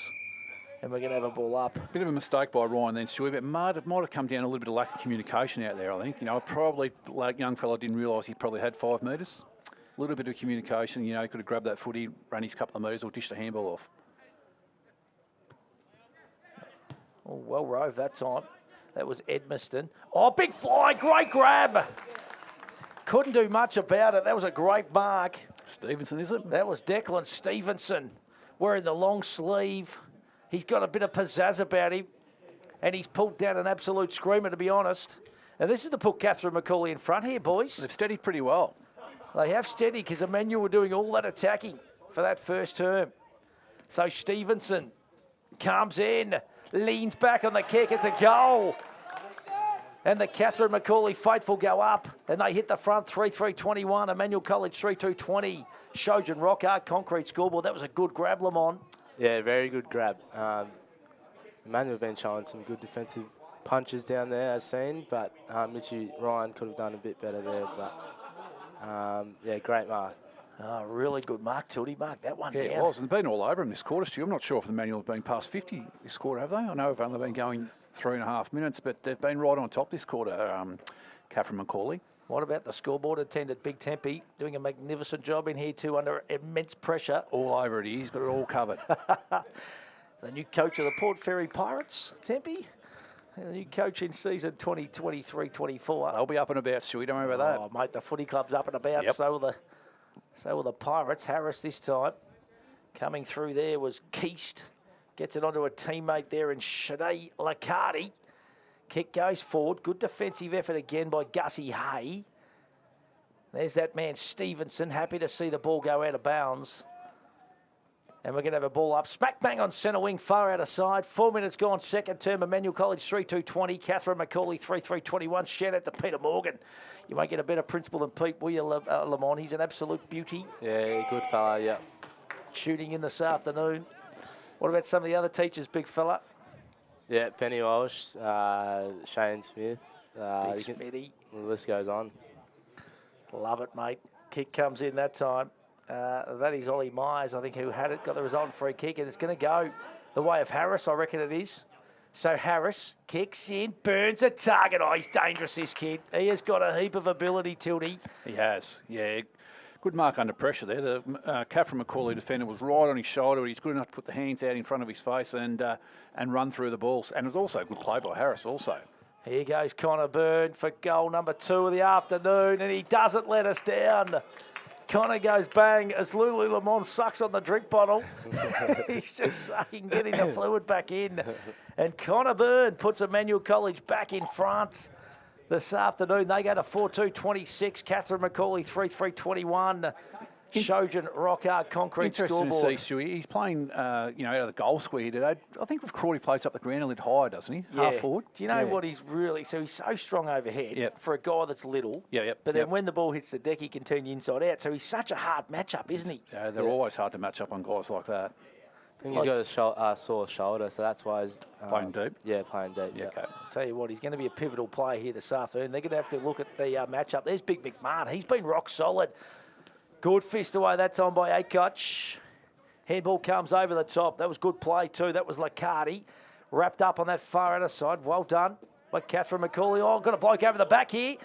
And we're going to have a ball up. Bit of a mistake by Ryan then, Stewie, but might have come down a little bit of lack of communication out there, I think. You know, probably, like, young fella didn't realise he probably had 5 metres. A little bit of communication, you know, he could have grabbed that footy, ran his couple of metres or dished the handball off. Oh, well rove that time. That was Edmiston. Oh, big fly, great grab. Couldn't do much about it. That was a great mark. Stevenson, is it? That was Declan Stevenson wearing the long sleeve. He's got a bit of pizzazz about him, and he's pulled down an absolute screamer, to be honest. And this is to put Catherine McCauley in front here, boys. They've steadied pretty well. They have steadied because Emmanuel were doing all that attacking for that first term. So Stevenson comes in, leans back on the kick. It's a goal. And the Catherine McCauley faithful go up, and they hit the front 3-3-21. Emmanuel College 3-2-20. Shojan Rock concrete scoreboard. That was a good grab, Lamont. Yeah, very good grab. Emmanuel been showing some good defensive punches down there, as seen, but Mitchie Ryan could have done a bit better there. But yeah, great mark. Oh, really good mark, Tildy. Mark that one down. Yeah, it was. And they've been all over him this quarter, Stu. I'm not sure if the Emmanuel have been past 50 this quarter, have they? I know they've only been going 3.5 minutes, but they've been right on top this quarter, Catherine McCauley. What about the scoreboard attendant, Big Tempe, doing a magnificent job in here too under immense pressure. All over it. He's got it all covered. The new coach of the Port Fairy Pirates, Tempe. The new coach in season 2023-24. They'll be up and about, Stewie. Don't worry about Oh, mate, the footy club's up and about. Yep. So will the Pirates. Harris this time. Coming through there was Keast. Gets it onto a teammate there in Shade Lacardi. Kick goes forward. Good defensive effort again by Gussie Hay. There's that man Stevenson. Happy to see the ball go out of bounds. And we're going to have a ball up. Smack bang on centre wing, far out of side. 4 minutes gone, second term. Emmanuel College 3-2-20. Catherine McCauley 3-3-21. Shout out to Peter Morgan. You won't get a better principal than Pete, will you, Lamont? He's an absolute beauty. Yeah, good fella, yeah. Shooting in this afternoon. What about some of the other teachers, big fella? Yeah, Penny Walsh, Shane Smith. Big Smitty. The list goes on. Love it, mate. Kick comes in that time. That is Ollie Myers, I think, who had it. Got the resultant free kick, and it's going to go the way of Harris, I reckon it is. So Harris kicks in, burns a target. Oh, he's dangerous, this kid. He has got a heap of ability, Tildy. He has, yeah. Good mark under pressure there. The Catherine McCauley defender was right on his shoulder. He's good enough to put the hands out in front of his face and run through the balls. And it was also a good play by Harris also. Here goes Connor Byrne for goal number 2 of the afternoon, and he doesn't let us down. Connor goes bang as Lulu Lamont sucks on the drink bottle. He's just sucking, getting the fluid back in. And Connor Byrne puts Emmanuel College back in front this afternoon. They go to 4-2-26. Catherine McCauley 3-3-21. Shojan Rockhard concrete Interesting scoreboard. to see, Stewie. He's playing, out of the goal square here today. I think with Crawley plays up the ground a little higher, doesn't he? Yeah. Half forward. Do you know what he's really... So he's so strong overhead Yep. for a guy that's little. Yep. But then when the ball hits the deck, he can turn you inside out. So he's such a hard matchup, isn't he? Yeah, they're always hard to match up on guys like that. I think he's got a sore shoulder, so that's why he's... Playing deep? Yeah, playing deep, yeah. Okay. Tell you what, he's going to be a pivotal player here this afternoon. They're going to have to look at the matchup. There's Big McMahon. He's been rock solid. Good fist away that time by Acoch. Handball comes over the top. That was good play too. That was Lacardi. Wrapped up on that far outer side. Well done by Catherine McCauley. Oh, got a bloke over the back here.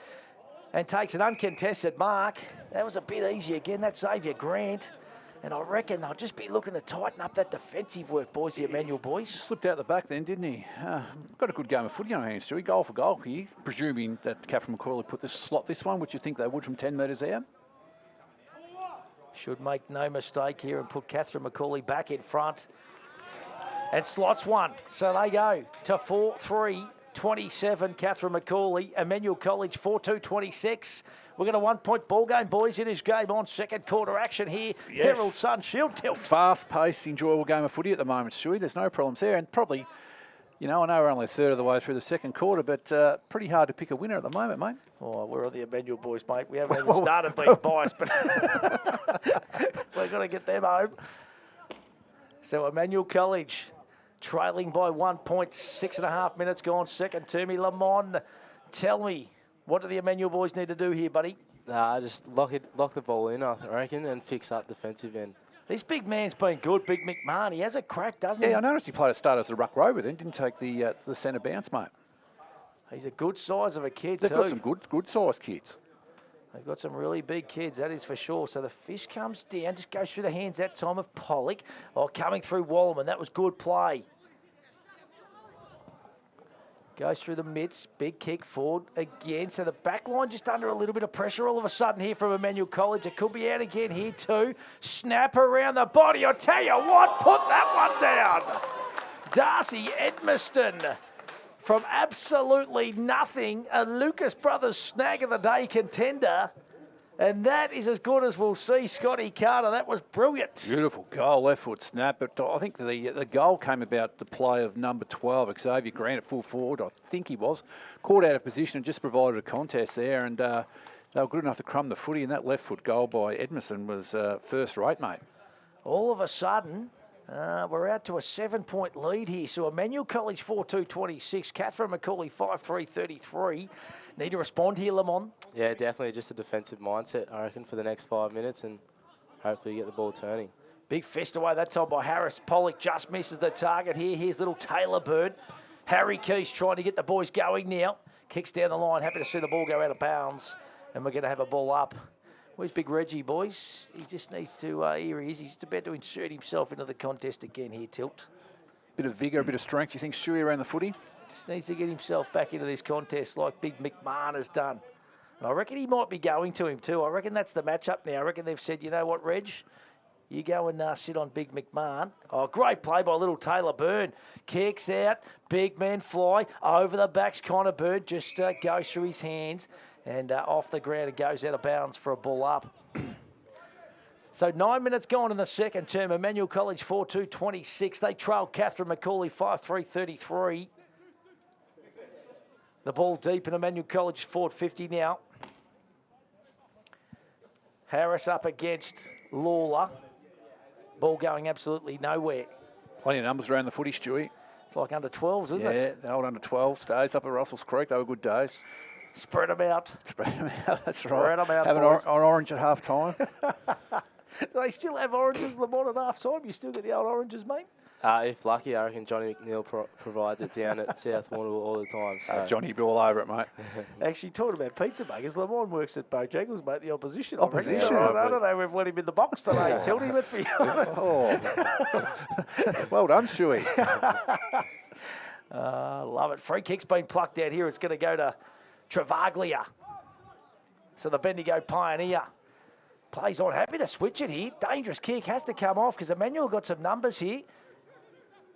And takes an uncontested mark. That was a bit easy again. That's Xavier Grant. And I reckon they'll just be looking to tighten up that defensive work, boys, the Emmanuel boys. Slipped out the back then, didn't he? Got a good game of footy on our hands, Stewie. Goal for goal here. Presuming that Catherine McCauley put this one, which you think they would from 10 metres out? Should make no mistake here and put Catherine McCauley back in front. And slots one. So they go to 4-3 27, Catherine McCauley. Emmanuel College, 4-2-26. We've got a 1-point ball game, boys. It is game on. Second quarter action here. Yes. Herald Sun Shield tilt. Fast-paced, enjoyable game of footy at the moment, Stewie. There's no problems there. And probably, you know, I know we're only a third of the way through the second quarter, but pretty hard to pick a winner at the moment, mate. Oh, we're on the Emmanuel boys, mate. We haven't even started being biased, but we're going to get them home. So Emmanuel College trailing by 1 point, 6.5 minutes gone. Second to me, Lamont. Tell me, what do the Emmanuel boys need to do here, buddy? Just lock the ball in, I reckon, and fix up defensive end. This big man's been good, Big McMahon. He has a crack, doesn't he? Yeah, I noticed he played at start as a ruck row with him. Didn't take the centre bounce, mate. He's a good size of a kid, They've too. got some good sized kids. They've got some really big kids, that is for sure. So the fish comes down, just goes through the hands that time of Pollock. Oh, coming through Warrnambool. That was good play. Goes through the midst, big kick forward again. So the back line just under a little bit of pressure all of a sudden here from Emmanuel College. It could be out again here too. Snap around the body. I'll tell you what, put that one down. Darcy Edmiston from absolutely nothing. A Lucas Brothers snag of the day contender. And that is as good as we'll see, Scotty Carter. That was brilliant. Beautiful goal, left foot snap. But I think the goal came about the play of number 12, Xavier Grant at full forward. I think he was. Caught out of position and just provided a contest there. And they were good enough to crumb the footy. And that left foot goal by Edmondson was first rate, mate. All of a sudden, we're out to a 7-point lead here. So Emmanuel College 4-2-26, Catherine McCauley 5-3-33. Need to respond here, Lamont? Yeah, definitely just a defensive mindset, I reckon, for the next 5 minutes and hopefully get the ball turning. Big fist away that time by Harris. Pollock just misses the target here. Here's little Taylor Bird. Harry Keys trying to get the boys going now. Kicks down the line. Happy to see the ball go out of bounds. And we're going to have a ball up. Where's Big Reggie, boys? He just needs to, here he is. He's just about to insert himself into the contest again here, Tilt. Bit of vigour, a bit of strength. You think Stewie around the footy? Just needs to get himself back into this contest like Big McMahon has done. And I reckon he might be going to him too. I reckon that's the matchup now. I reckon they've said, you know what, Reg? You go and sit on Big McMahon. Oh, great play by little Taylor Byrne. Kicks out. Big man fly. Over the backs, Connor Bird just goes through his hands. And off the ground it goes out of bounds for a ball up. So 9 minutes gone in the second term. Emmanuel College 4-2-26. They trail Catherine McCauley 5-3-33. The ball deep in Emmanuel College forward 50 now. Harris up against Lawler. Ball going absolutely nowhere. Plenty of numbers around the footy, Stewie. It's like under 12s, isn't it? Yeah, the old under 12s days up at Russell's Creek. They were good days. Spread them out. Spread them out, that's right. Spread them out, have an orange at half time. Do they still have oranges, Lamont, at half time? You still get the old oranges, mate? If lucky, I reckon Johnny McNeil provides it down at South Warrnambool all the time. So. Johnny be all over it, mate. Actually, talking about pizza makers, Lamont works at Bojangles, mate, the opposition. Opposition? So I don't know, we've let him in the box today, Tildy, let's be honest. Oh. Well done, Stewie. Love it. Free kick's been plucked out here. It's going to go to Travaglia. So the Bendigo Pioneer plays on. Happy to switch it here. Dangerous kick has to come off because Emmanuel got some numbers here.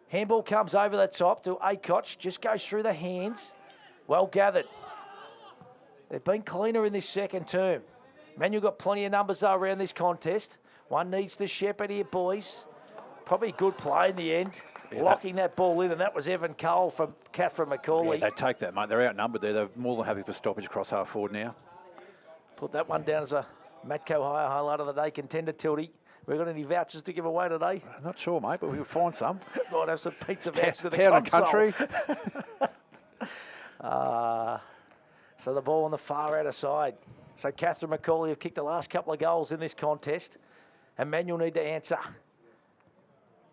Handball comes over the top to Acoch. Just goes through the hands. Well gathered. They've been cleaner in this second term. Emmanuel got plenty of numbers though around this contest. One needs to shepherd here, boys. Probably good play in the end. Yeah, locking that ball in, and that was Evan Cole from Catherine McCauley. Yeah, they take that, mate. They're outnumbered there. They're more than happy for stoppage across half forward now. Put that one down as a Matco Hire highlight of the day contender, Tildy. We got any vouchers to give away today? I'm not sure, mate, but we'll find some. Might have some pizza vouchers to the Town and console. country. So the ball on the far outer side. So Catherine McCauley have kicked the last couple of goals in this contest. Emmanuel need to answer.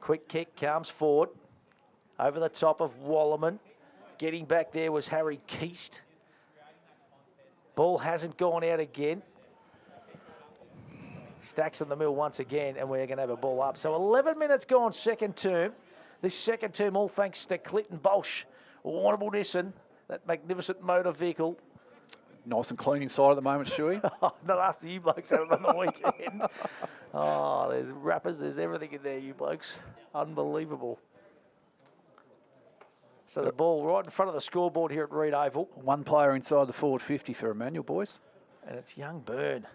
Quick kick comes forward. Over the top of Wallerman. Getting back there was Harry Keast. Ball hasn't gone out again. Stacks in the middle once again, and we're going to have a ball up. So 11 minutes gone second term. This second term, all thanks to Clinton Bolsh. Warrnambool Nissan, that magnificent motor vehicle. Nice and clean inside at the moment, Stewie. Not after you blokes had it on the weekend. Oh, there's wrappers, there's everything in there, you blokes. Unbelievable. So the ball right in front of the scoreboard here at Reed Oval. One player inside the forward 50 for Emmanuel, boys. And it's young Byrne.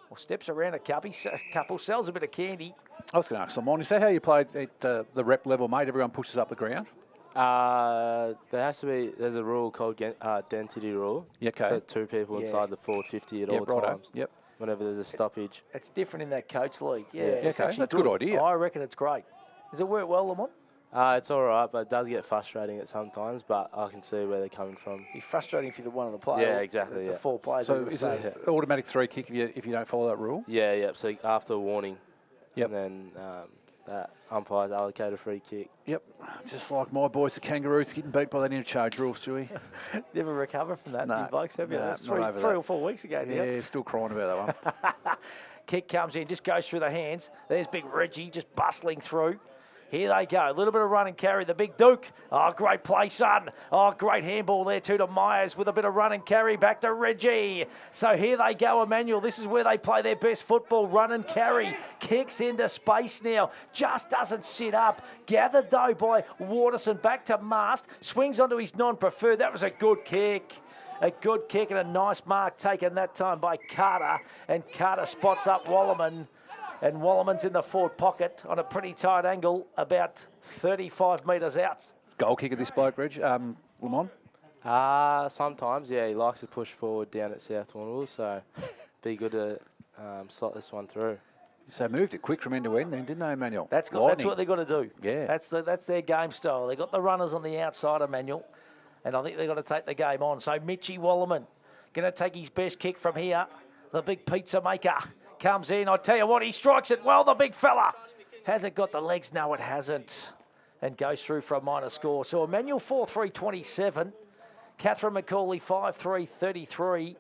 Well, steps around a couple, sells a bit of candy. I was going to ask Lamont, is that how you played at the rep level, mate? Everyone pushes up the ground? There's a rule called density rule. Yeah, okay. So 2 people inside the forward 50 at all times. Yep. Whenever there's a stoppage. It's different in that coach league. Yeah, okay. That's a good idea. I reckon it's great. Does it work well, Lamont? It's all right, but it does get frustrating at sometimes, but I can see where they're coming from. It's frustrating if you're one of the players. Yeah, exactly, The 4 players. So is it automatic 3 kick if you don't follow that rule? Yeah. So after a warning, Yep. and then that umpire's allocate a free kick. Yep. Just like my boys, the Kangaroos, getting beat by that interchange rule, Stewie. Never recover from that, No, you blokes, have you? no, That's not over three that. or 4 weeks ago now. Yeah, still crying about that one. Kick comes in, just goes through the hands. There's big Reggie just bustling through. Here they go. A little bit of run and carry. The big Duke. Oh, great play, son. Oh, great handball there too to Myers with a bit of run and carry back to Reggie. So here they go, Emmanuel. This is where they play their best football. Run and carry. Kicks into space now. Just doesn't sit up. Gathered though by Waterson. Back to Mast. Swings onto his non-preferred. That was a good kick. A good kick and a nice mark taken that time by Carter. And Carter spots up Wallerman. And Wallerman's in the forward pocket on a pretty tight angle, about 35 metres out. Goal kicker this bloke, Reg, Lamont? Sometimes, yeah, he likes to push forward down at South Warrnambool, so be good to slot this one through. So moved it quick from end to end then, didn't they, Emmanuel? That's what they've got to do. Yeah. That's their game style. They've got the runners on the outside, Emmanuel, and I think they've got to take the game on. So Mitchie Wallerman going to take his best kick from here. The big pizza maker comes in. I tell you what, he strikes it well, the big fella. Has it got the legs? No, it hasn't. And goes through for a minor score. So Emmanuel 4-3-27. Catherine McCauley 5-3-33.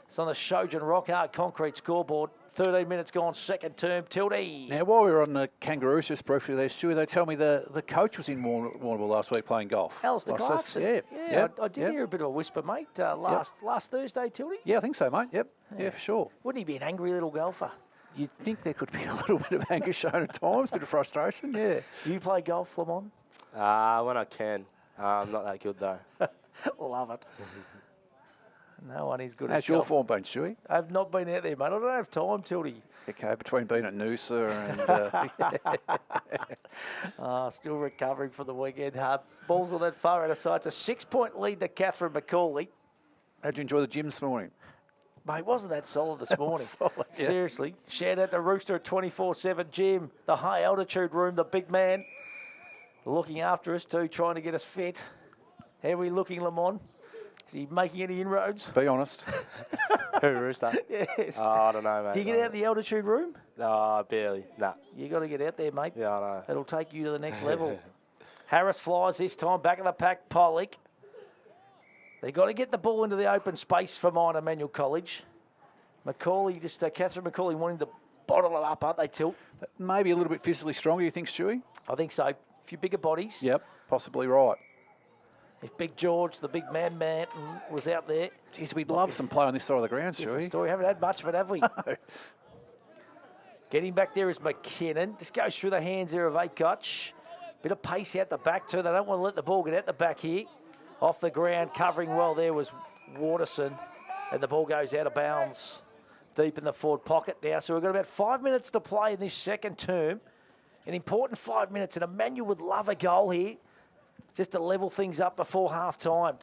It's on the Shojan Rockhard concrete scoreboard. 13 minutes gone, second term, Tildy. Now, while we were on the Kangaroos just briefly there, Stewie, they tell me the coach was in Warrnambool last week playing golf. Alistair Clarkson. Yeah. I did hear a bit of a whisper, mate, last Thursday, Tildy. Yeah, I think so, mate. Yep. Yeah, for sure. Wouldn't he be an angry little golfer? You'd think there could be a little bit of anger shown at times, a bit of frustration, yeah. Do you play golf, Lamont? When I can. I'm not that good, though. Love it. No one is good How's at your golf. form been, Stewie? I've not been out there, mate. I don't have time, Tildy. Okay, between being at Noosa and... Still recovering from the weekend. Balls on that far out of sight. It's a 6-point lead to Catherine McCauley. How'd you enjoy the gym this morning? Mate, wasn't that solid this morning? Solid, yeah. Seriously. Shout out to Rooster at 24/7 Gym, the high altitude room, the big man. Looking after us too, trying to get us fit. How are we looking, Lamont? Is he making any inroads? Be honest. Who, Rooster? Yes. Oh, I don't know, mate. Do you get out the altitude room? No, barely. Nah. You got to get out there, mate. Yeah, I know. It'll take you to the next level. Harris flies this time, back of the pack, Pollock. They got to get the ball into the open space for mine, Emmanuel College. McCauley, Catherine McCauley wanting to bottle it up, aren't they, Tilt? Maybe a little bit physically stronger, you think, Stewie? I think so. A few bigger bodies. Yep, possibly right. If Big George, the big man, was out there. Geez, we'd love some play on this side of the ground, Different Stewie. story. Haven't had much of it, have we? No. Getting back there is McKinnon. Just goes through the hands there of Acoch. Bit of pace out the back too. They don't want to let the ball get out the back here. Off the ground, covering well there was Waterson. And the ball goes out of bounds. Deep in the forward pocket now. So we've got about 5 minutes to play in this second term. An important 5 minutes. And Emmanuel would love a goal here, just to level things up before half time.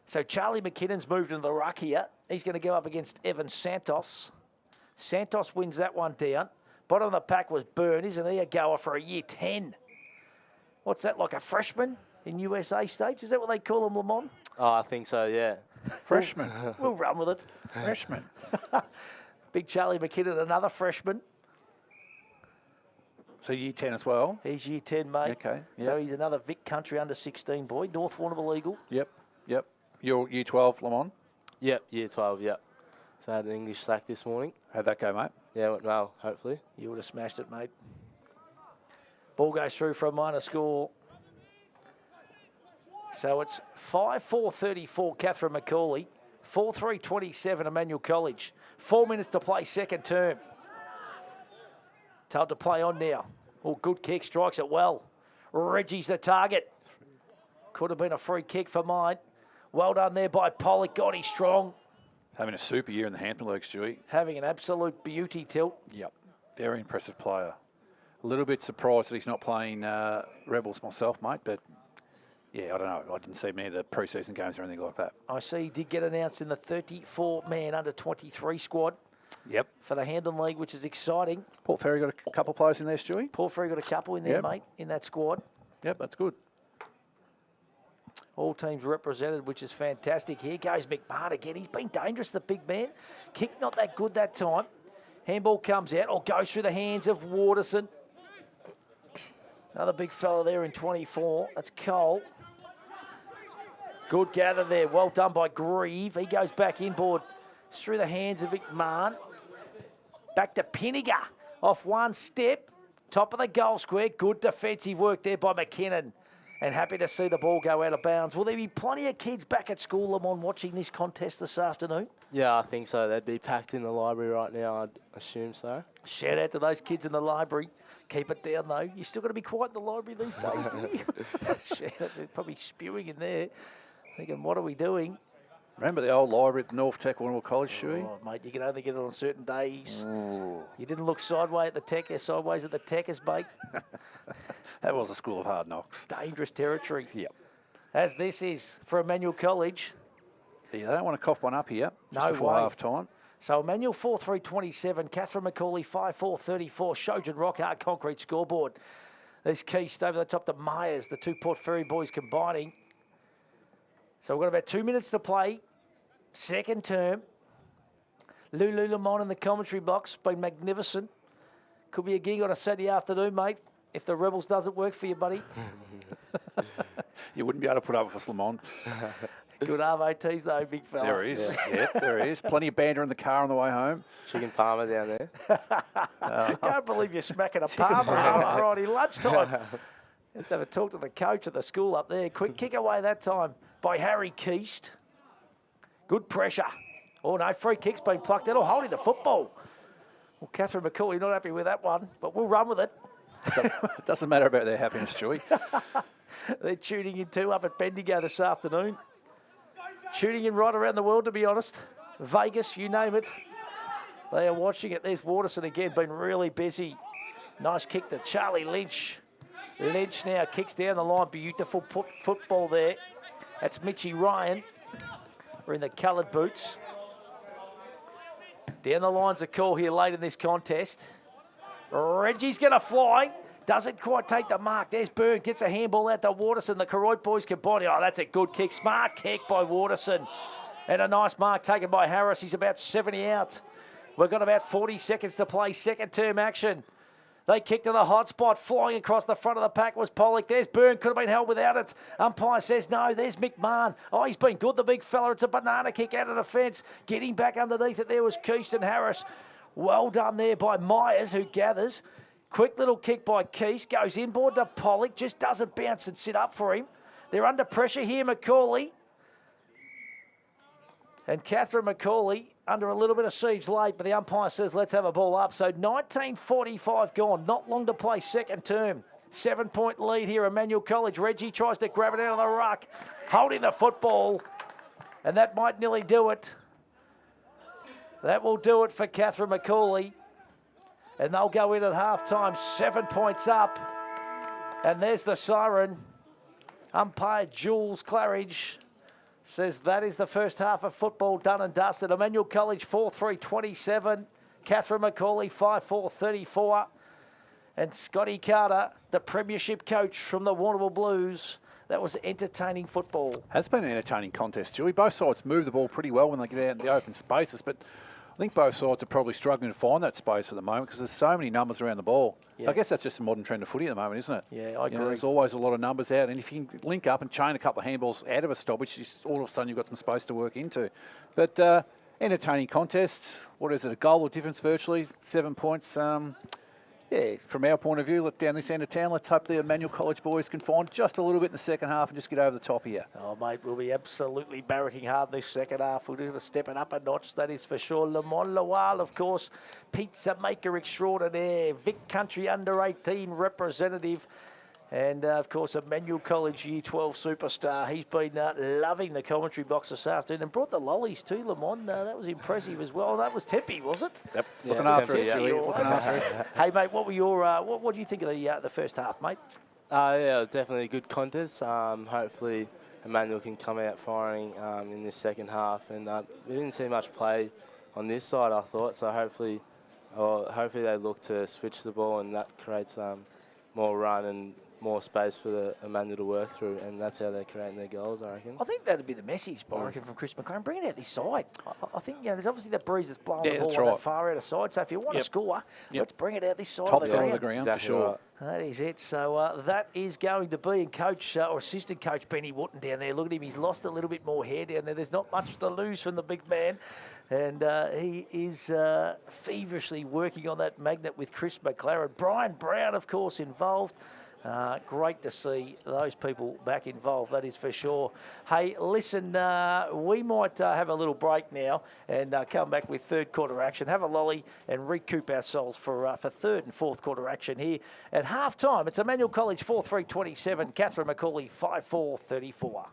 So Charlie McKinnon's moved into the ruck here. He's going to go up against Evan Santos. Santos wins that one down. Bottom of the pack was Byrne. Isn't he a goer for a year 10? What's that, like a freshman in USA States? Is that what they call them, Lamont? Oh, I think so, yeah. Freshman. We'll run with it. Freshman. Big Charlie McKinnon, another freshman. So year 10 as well? He's year 10, mate. Okay, So yep. he's another Vic Country under 16 boy. North Warrnambool Eagle. Yep. You're year 12, Lamont? Yep, year 12, yep. So I had an English slack this morning. How'd that go, mate? Yeah, went well, hopefully. You would have smashed it, mate. Ball goes through for a minor score. So it's 5-4-34, Catherine McCauley. 4-3-27, Emmanuel College. 4 minutes to play second term. Told to play on now. Oh, good kick, strikes it well. Reggie's the target. Could have been a free kick for mine. Well done there by Pollock. God, he's strong. Having a super year in the Hampton League, Stewie. Having an absolute beauty, Tilt. Yep. Very impressive player. A little bit surprised that he's not playing Rebels myself, mate, but yeah, I don't know. I didn't see many of the pre-season games or anything like that. I see he did get announced in the 34-man under-23 squad. Yep. For the Hampton League, which is exciting. Port Fairy got a couple of players in there, Stewie. Port Fairy got a couple in there, Yep. mate, in that squad. Yep, that's good. All teams represented, which is fantastic. Here goes McMahon again. He's been dangerous, the big man. Kick not that good that time. Handball comes out, or goes through the hands of Waterson. Another big fella there in 24. That's Cole. Good gather there. Well done by Grieve. He goes back inboard through the hands of McMahon. Back to Pinniger. Off one step. Top of the goal square. Good defensive work there by McKinnon. And happy to see the ball go out of bounds. Will there be plenty of kids back at school, Lamont, watching this contest this afternoon? Yeah, I think so. They'd be packed in the library right now, I'd assume so. Shout out to those kids in the library. Keep it down, though. You still got to be quiet in the library these days, do you? Shout out, they're probably spewing in there, thinking, what are we doing? Remember the old library at North Tech Warrnambool College, Stewie? Oh, mate, you can only get it on certain days. Ooh. You didn't look sideways at the Techers, mate. That was a school of hard knocks. Dangerous territory. Yep. As this is for Emmanuel College. Yeah, they don't want to cough one up here just No before way. half time. So Emmanuel 4-3-27, Catherine McCauley 5-4-34, Shojan Rockhart concrete scoreboard. There's Keist over the top to Myers, the two Port Fairy boys combining. So we've got about 2 minutes to play. Second term. Lulu Lamont in the commentary box, been magnificent. Could be a gig on a Saturday afternoon, mate, if the Rebels doesn't work for you, buddy. You wouldn't be able to put up with us, Lamont. Good RVTs though, big fella. There is. Yep, there is. Plenty of banter in the car on the way home. Chicken Palmer down there. I can't believe you're smacking a palmer on Friday lunchtime. Have to have a talk to the coach at the school up there. Quick kick away that time by Harry Keist. Good pressure. Oh no, free kick's been plucked out. Oh, holding the football. Well, Catherine McCauley not happy with that one, but we'll run with it. It doesn't matter about their happiness, Stewie. They're tuning in too up at Bendigo this afternoon. Tuning in right around the world, to be honest. Vegas, you name it. They are watching it. There's Waterson again, been really busy. Nice kick to Charlie Lynch. Lynch now kicks down the line. Beautiful football there. That's Mitchie Ryan. We're in the coloured boots. Down the line's a call here late in this contest. Reggie's going to fly. Doesn't quite take the mark. There's Byrne. Gets a handball out to Waterson. The Karoit boys combine. Oh, that's a good kick. Smart kick by Waterson. And a nice mark taken by Harris. He's about 70 out. We've got about 40 seconds to play second term action. They kick to the hot spot. Flying across the front of the pack was Pollock. There's Byrne. Could have been held without it. Umpire says no. There's McMahon. Oh, he's been good, the big fella. It's a banana kick out of the fence. Getting back underneath it there was Keist Harris. Well done there by Myers, who gathers. Quick little kick by Keist. Goes inboard to Pollock. Just doesn't bounce and sit up for him. They're under pressure here, McCauley. And Catherine McCauley under a little bit of siege late, but the umpire says let's have a ball up. So 19:45 gone. Not long to play second term. 7-point lead here, Emmanuel College. Reggie tries to grab it out of the ruck. Holding the football. And that might nearly do it. That will do it for Catherine McCauley. And they'll go in at half-time, 7 points up. And there's the siren. Umpire Jules Claridge says that is the first half of football done and dusted. Emmanuel College 4-3-27. Catherine McCauley 5-4-34. And Scotty Carter, the premiership coach from the Warrnambool Blues. That was entertaining football. Has been an entertaining contest, Julie. Both sides move the ball pretty well when they get out in the open spaces, but I think both sides are probably struggling to find that space at the moment because there's so many numbers around the ball. Yeah. I guess that's just a modern trend of footy at the moment, isn't it? Yeah, I agree. There's always a lot of numbers out, and if you can link up and chain a couple of handballs out of a stoppage, all of a sudden you've got some space to work into. But entertaining contests. What is it? A goal of difference virtually, 7 points. Yeah, from our point of view, look down this end of town. Let's hope the Emmanuel College boys can find just a little bit in the second half and just get over the top here. Oh, mate, we'll be absolutely barracking hard this second half. We're going to step it up a notch, that is for sure. Lamont Lawal, of course, pizza maker extraordinaire, Vic Country under-18 representative. And, of course, Emmanuel College Year 12 superstar. He's been loving the commentary box this afternoon and brought the lollies too, Lamont. That was impressive as well. That was Teppy, was it? Yep, Yeah, looking after us, Tempe, yeah. Stewie, looking after us. Hey, mate, what were your what do you think of the first half, mate? Yeah, it was definitely a good contest. Hopefully, Emmanuel can come out firing in this second half. And we didn't see much play on this side, I thought. So hopefully they look to switch the ball, and that creates more run and more space for the Emmanuel to work through, and that's how they're creating their goals, I reckon. I think that'd be the message, I reckon, from Chris McLaren. Bring it out this side. I think, there's obviously that breeze that's blowing the ball that's on right. that far out of side. So if you want to score, let's bring it out this side Top of the side ground. of the ground, Exactly for sure. right. That is it. So that is going to be, and coach or assistant coach Benny Wotton down there. Look at him. He's lost a little bit more hair down there. There's not much to lose from the big man. And he is feverishly working on that magnet with Chris McLaren. Brian Brown, of course, involved. Great to see those people back involved, that is for sure. Hey, listen, we might have a little break now and come back with third quarter action, have a lolly and recoup ourselves for third and fourth quarter action here at half time. It's Emmanuel College 4-3-27, Catherine McCauley 5-4-34.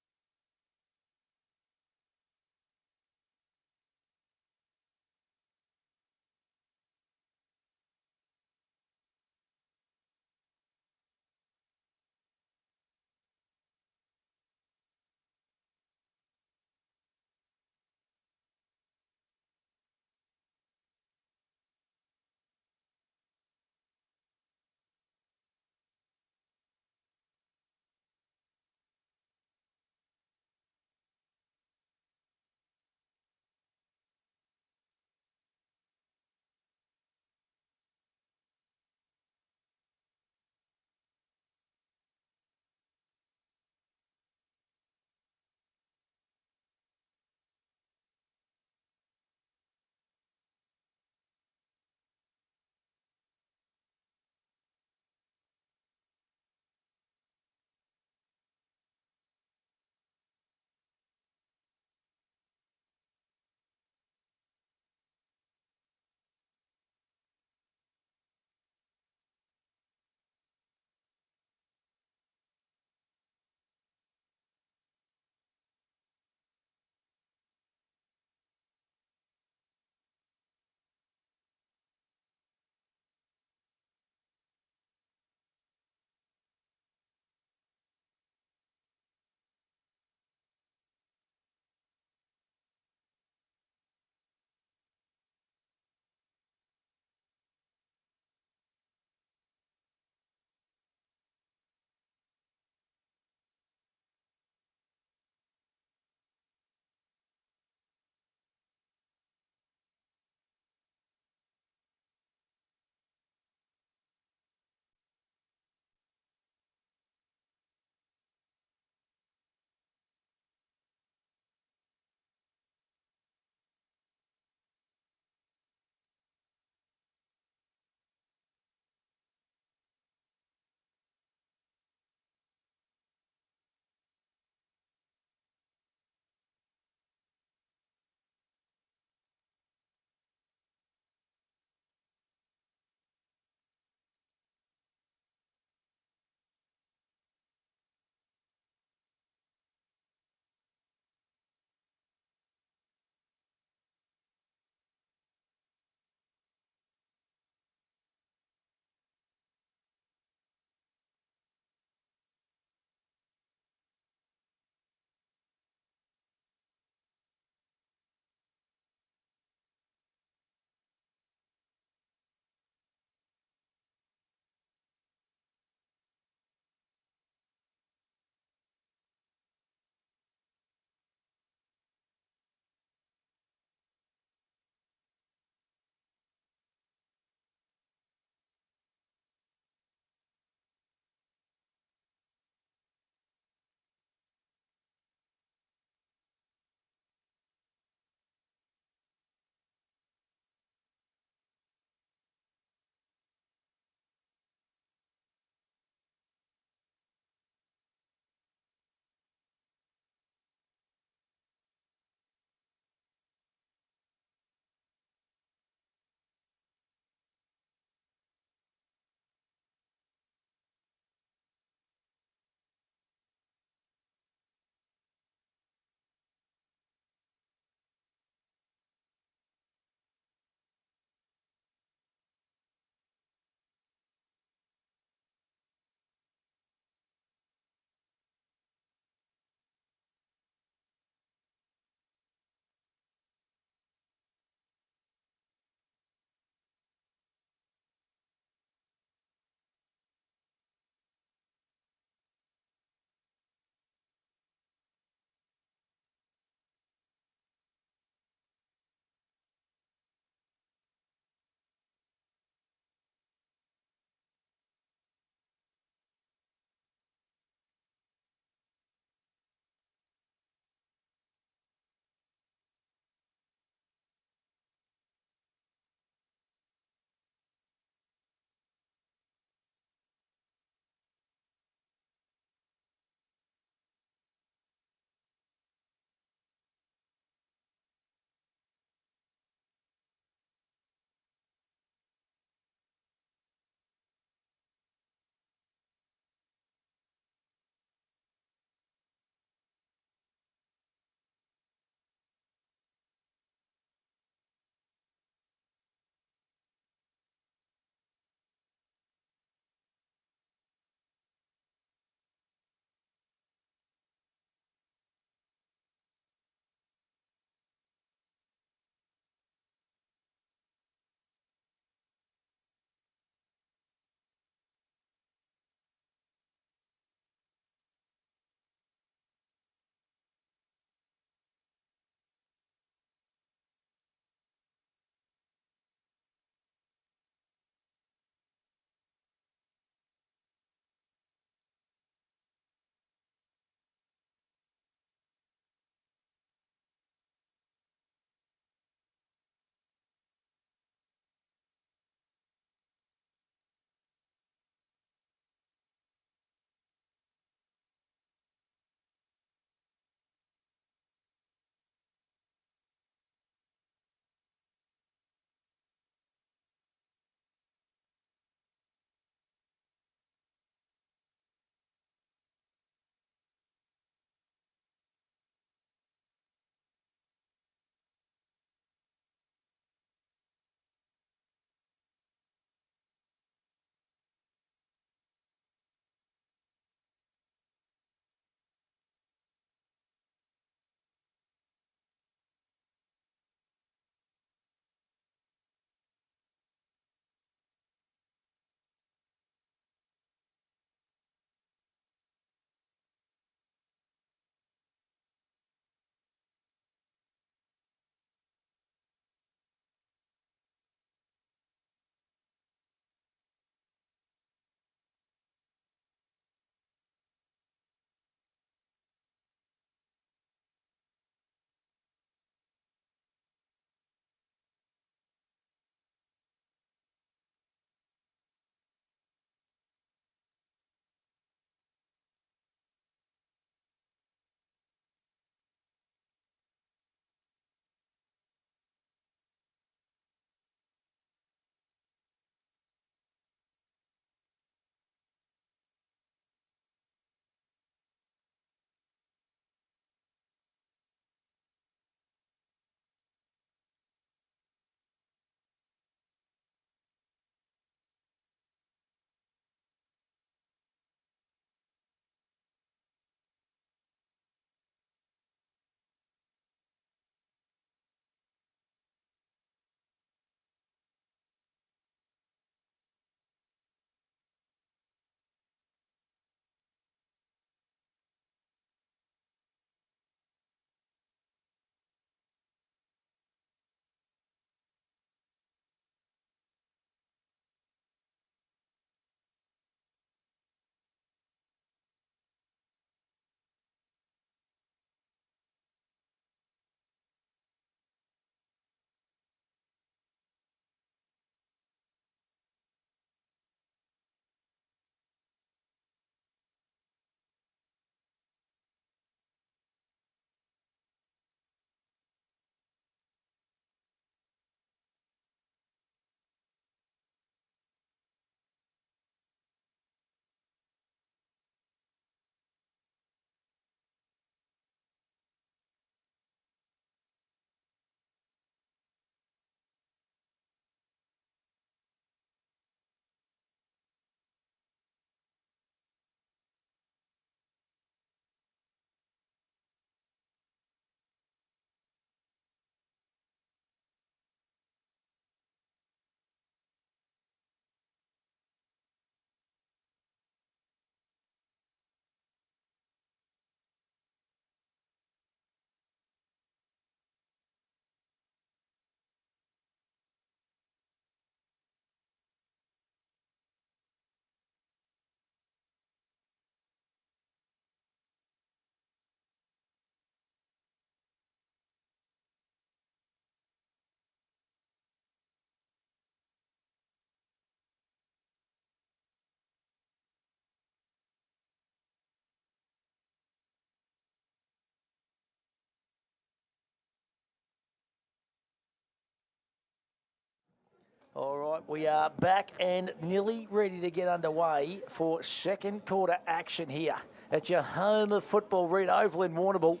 All right, we are back and nearly ready to get underway for second quarter action here at your home of football, Red Oval in Warrnambool.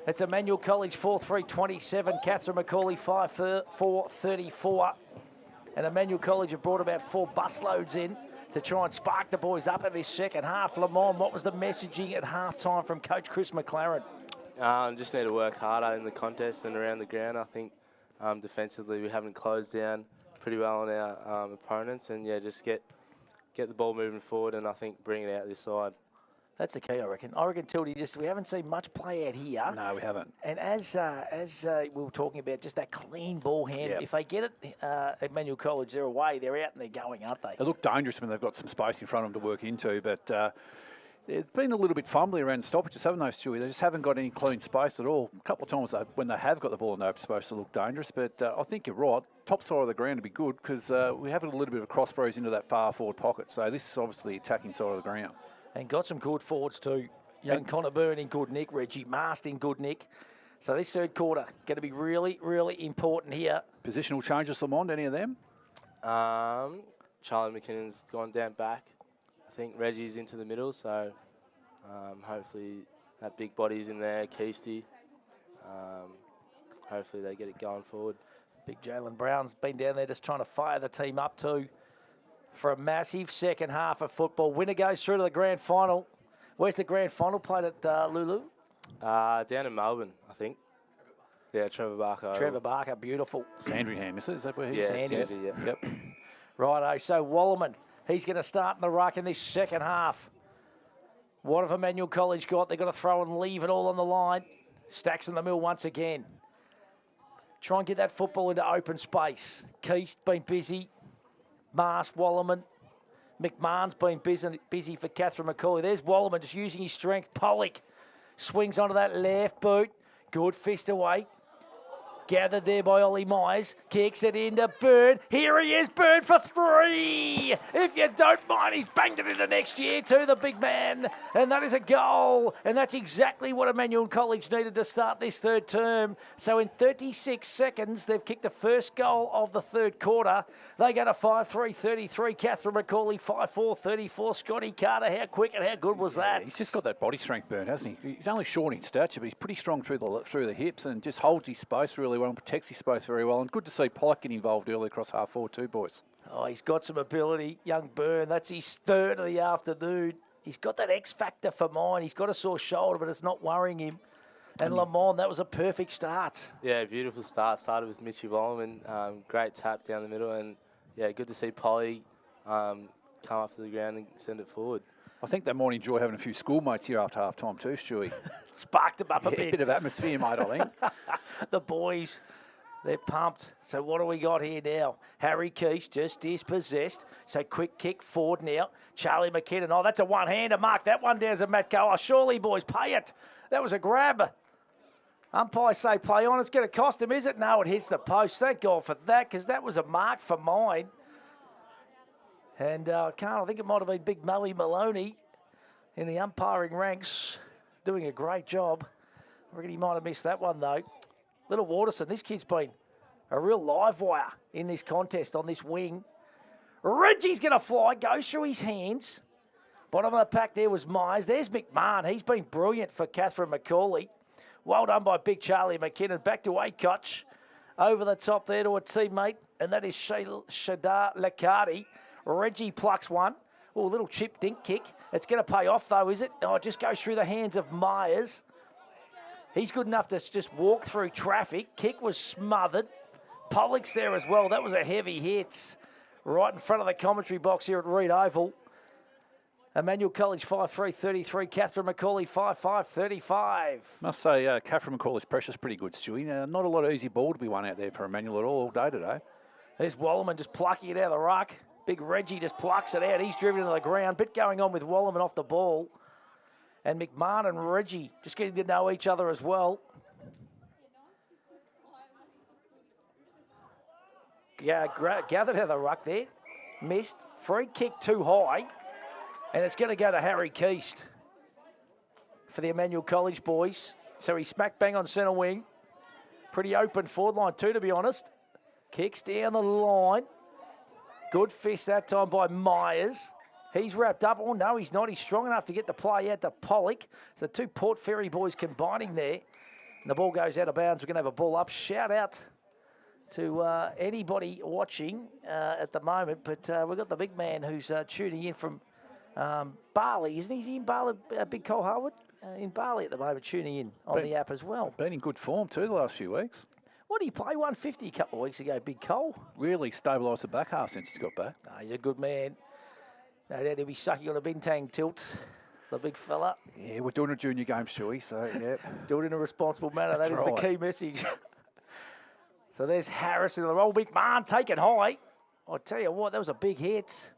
It's Emmanuel College 4-3-27, Catherine Macaulay 5-4-34. And Emmanuel College have brought about 4 busloads in to try and spark the boys up in this second half. Lamont, what was the messaging at halftime from Coach Chris McLaren? Just need to work harder in the contest and around the ground. I think defensively we haven't closed down pretty well on our opponents, and yeah, just get the ball moving forward, and I think bring it out this side. That's the key, I reckon. I reckon, Tildy, we haven't seen much play out here. No, we haven't. And as we were talking about, just that clean ball hand, if they get it at Emmanuel College, they're away, they're out and they're going, aren't they? They look dangerous when they've got some space in front of them to work into, but it's been a little bit fumbly around stoppages, haven't they, Stewie? They just haven't got any clean space at all. A couple of times when they have got the ball in the open space, to look dangerous, but I think you're right. Top side of the ground to be good because we have a little bit of a cross breeze into that far forward pocket, so this is obviously the attacking side of the ground. And got some good forwards too. Young Connor Byrne in good nick, Reggie Mast in good nick. So this third quarter going to be really, really important here. Positional changes, Lamont, any of them? Charlie McKinnon's gone down back. I think Reggie's into the middle, so hopefully that big body's in there, Keisty. Hopefully they get it going forward. Big Jalen Brown's been down there just trying to fire the team up too for a massive second half of football. Winner goes through to the grand final. Where's the grand final played at, Lulu? Down in Melbourne, I think. Yeah, Trevor Barker. Trevor Barker, beautiful. Sandringham, is that where he's? Yeah, Sandy. yeah. Yep. Righto, so Wallerman, he's going to start in the ruck in this second half. What have Emmanuel College got? They've got to throw and leave it all on the line. Stacks in the middle once again. Try and get that football into open space. Keist been busy. Mast, Wallerman. McMahon's been busy for Catherine Macaulay. There's Wallerman just using his strength. Pollock swings onto that left boot. Good fist away. Gathered there by Ollie Myers. Kicks it into Bird. Here he is, Bird for 3. If you don't mind, he's banged it into next year too, the big man. And that is a goal. And that's exactly what Emmanuel College needed to start this third term. So in 36 seconds, they've kicked the first goal of the third quarter. They go to 5-3-33. Catherine Macaulay 5-4-34. Scotty Carter, how quick and how good was that? He's just got that body strength, Burn, hasn't he? He's only short in stature, but he's pretty strong through the hips and just holds his space really well and protects his space very well. And good to see Pollock get involved early across half forward too, boys. Oh, he's got some ability. Young Byrne, that's his third of the afternoon. He's got that X factor for mine. He's got a sore shoulder, but it's not worrying him. And Lamont, that was a perfect start. Yeah, beautiful start. Started with Mitchie Volman. Great tap down the middle. And, yeah, good to see Polly come up to the ground and send it forward. I think they might enjoy having a few schoolmates here after half time too, Stewie. Sparked him up a A bit. bit of atmosphere, mate, I think. The boys, they're pumped. So what do we got here now? Harry Keist just dispossessed. So quick kick forward now. Charlie McKinnon. Oh, that's a one-hander. Mark that one down as a Matt Go. Oh, surely, boys, pay it. That was a grab. Umpires say play on. It's going to cost him, is it? No, it hits the post. Thank God for that, because that was a mark for mine. And I think it might have been Big Mully Maloney in the umpiring ranks doing a great job. I reckon he might have missed that one, though. Little Waterson, this kid's been a real live wire in this contest on this wing. Reggie's going to fly, goes through his hands. Bottom of the pack there was Myers. There's McMahon. He's been brilliant for Catherine Macaulay. Well done by Big Charlie McKinnon. Back to Acoch. Over the top there to a teammate, and that is Shadar Lacardi. Reggie plucks one. Oh, a little chip dink kick. It's going to pay off, though, is it? Oh, it just goes through the hands of Myers. He's good enough to just walk through traffic. Kick was smothered. Pollock's there as well. That was a heavy hit. Right in front of the commentary box here at Reed Oval. Emmanuel College 5-3-33. Catherine Macaulay 5-5-35. Must say, Catherine Macaulay's pressure's pretty good, Stewie. Not a lot of easy ball to be won out there for Emmanuel at all day today. There's Wallerman just plucking it out of the ruck. Big Reggie just plucks it out. He's driven into the ground. Bit going on with Wallerman off the ball. And McMahon and Reggie just getting to know each other as well. Yeah, gathered out of the ruck there. Missed. Free kick too high. And it's going to go to Harry Keist for the Emmanuel College boys. So he's smack bang on centre wing. Pretty open forward line too, to be honest. Kicks down the line. Good fist that time by Myers. He's wrapped up. Oh, no, he's not. He's strong enough to get the play out to Pollock. So the two Port Fairy boys combining there. And the ball goes out of bounds. We're going to have a ball up. Shout out to anybody watching at the moment. But we've got the big man who's tuning in from Bali. Isn't he? Is he in Bali, Big Cole Harwood? In Bali at the moment, tuning in on the app as well. Been in good form too the last few weeks. What did he play? 150 a couple of weeks ago, Big Cole. Really stabilised the back half since he's got back. No, he's a good man. No doubt he'll be sucking on a bintang tilt, the big fella. Yeah, we're doing a junior game, Stewie, so yeah. Do it in a responsible manner. That is right. the key message. So there's Harrison in the roll. McMahon taken high. I tell you what, that was a big hit.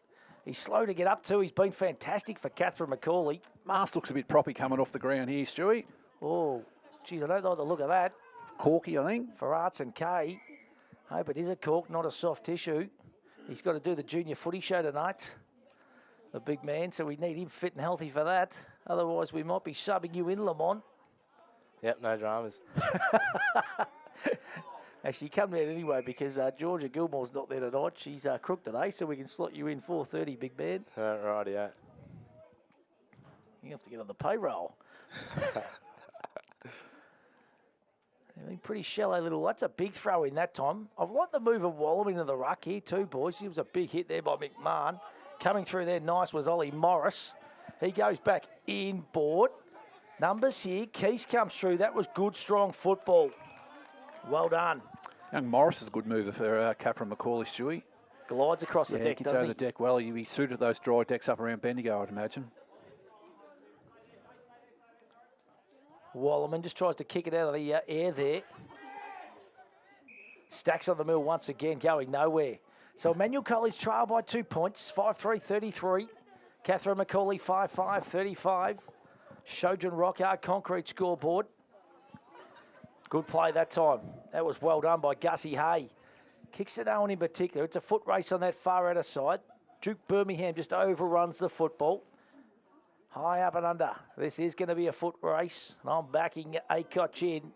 He's slow to get up to. He's been fantastic for Catherine McCauley. Mast looks a bit proppy coming off the ground here, Stewie. Oh, geez, I don't like the look of that. Corky, I think. For Arts and K. Hope it is a cork, not a soft tissue. He's got to do the junior footy show tonight. The big man, so we need him fit and healthy for that. Otherwise, we might be subbing you in, Lamont. Yep, no dramas. Actually, come down anyway because Georgia Gilmore's not there tonight. She's crook today, so we can slot you in 4:30, big man. Right, yeah. You have to get on the payroll. I mean, pretty shallow little. That's a big throw in that time. I've liked the move of Wallam into the ruck here too, boys. It was a big hit there by McMahon. Coming through there nice was Ollie Morris. He goes back inboard. Numbers here. Keys comes through. That was good, strong football. Well done. Young Morris is a good mover for Catherine McCauley, Stewie. Glides across the deck, gets doesn't over he? the deck well. He'll be suited those dry decks up around Bendigo, I'd imagine. Wallerman just tries to kick it out of the air there. Stacks on the mill once again, going nowhere. So Emmanuel College trail by 2 points, 5-3-33. Catherine McCauley, 5-5-35. Shojin Rockhard, concrete scoreboard. Good play that time. That was well done by Gussie Hay. Kicks it on in particular. It's a foot race on that far outer side. Duke Birmingham just overruns the football. High up and under. This is going to be a foot race. And I'm backing Acoch in.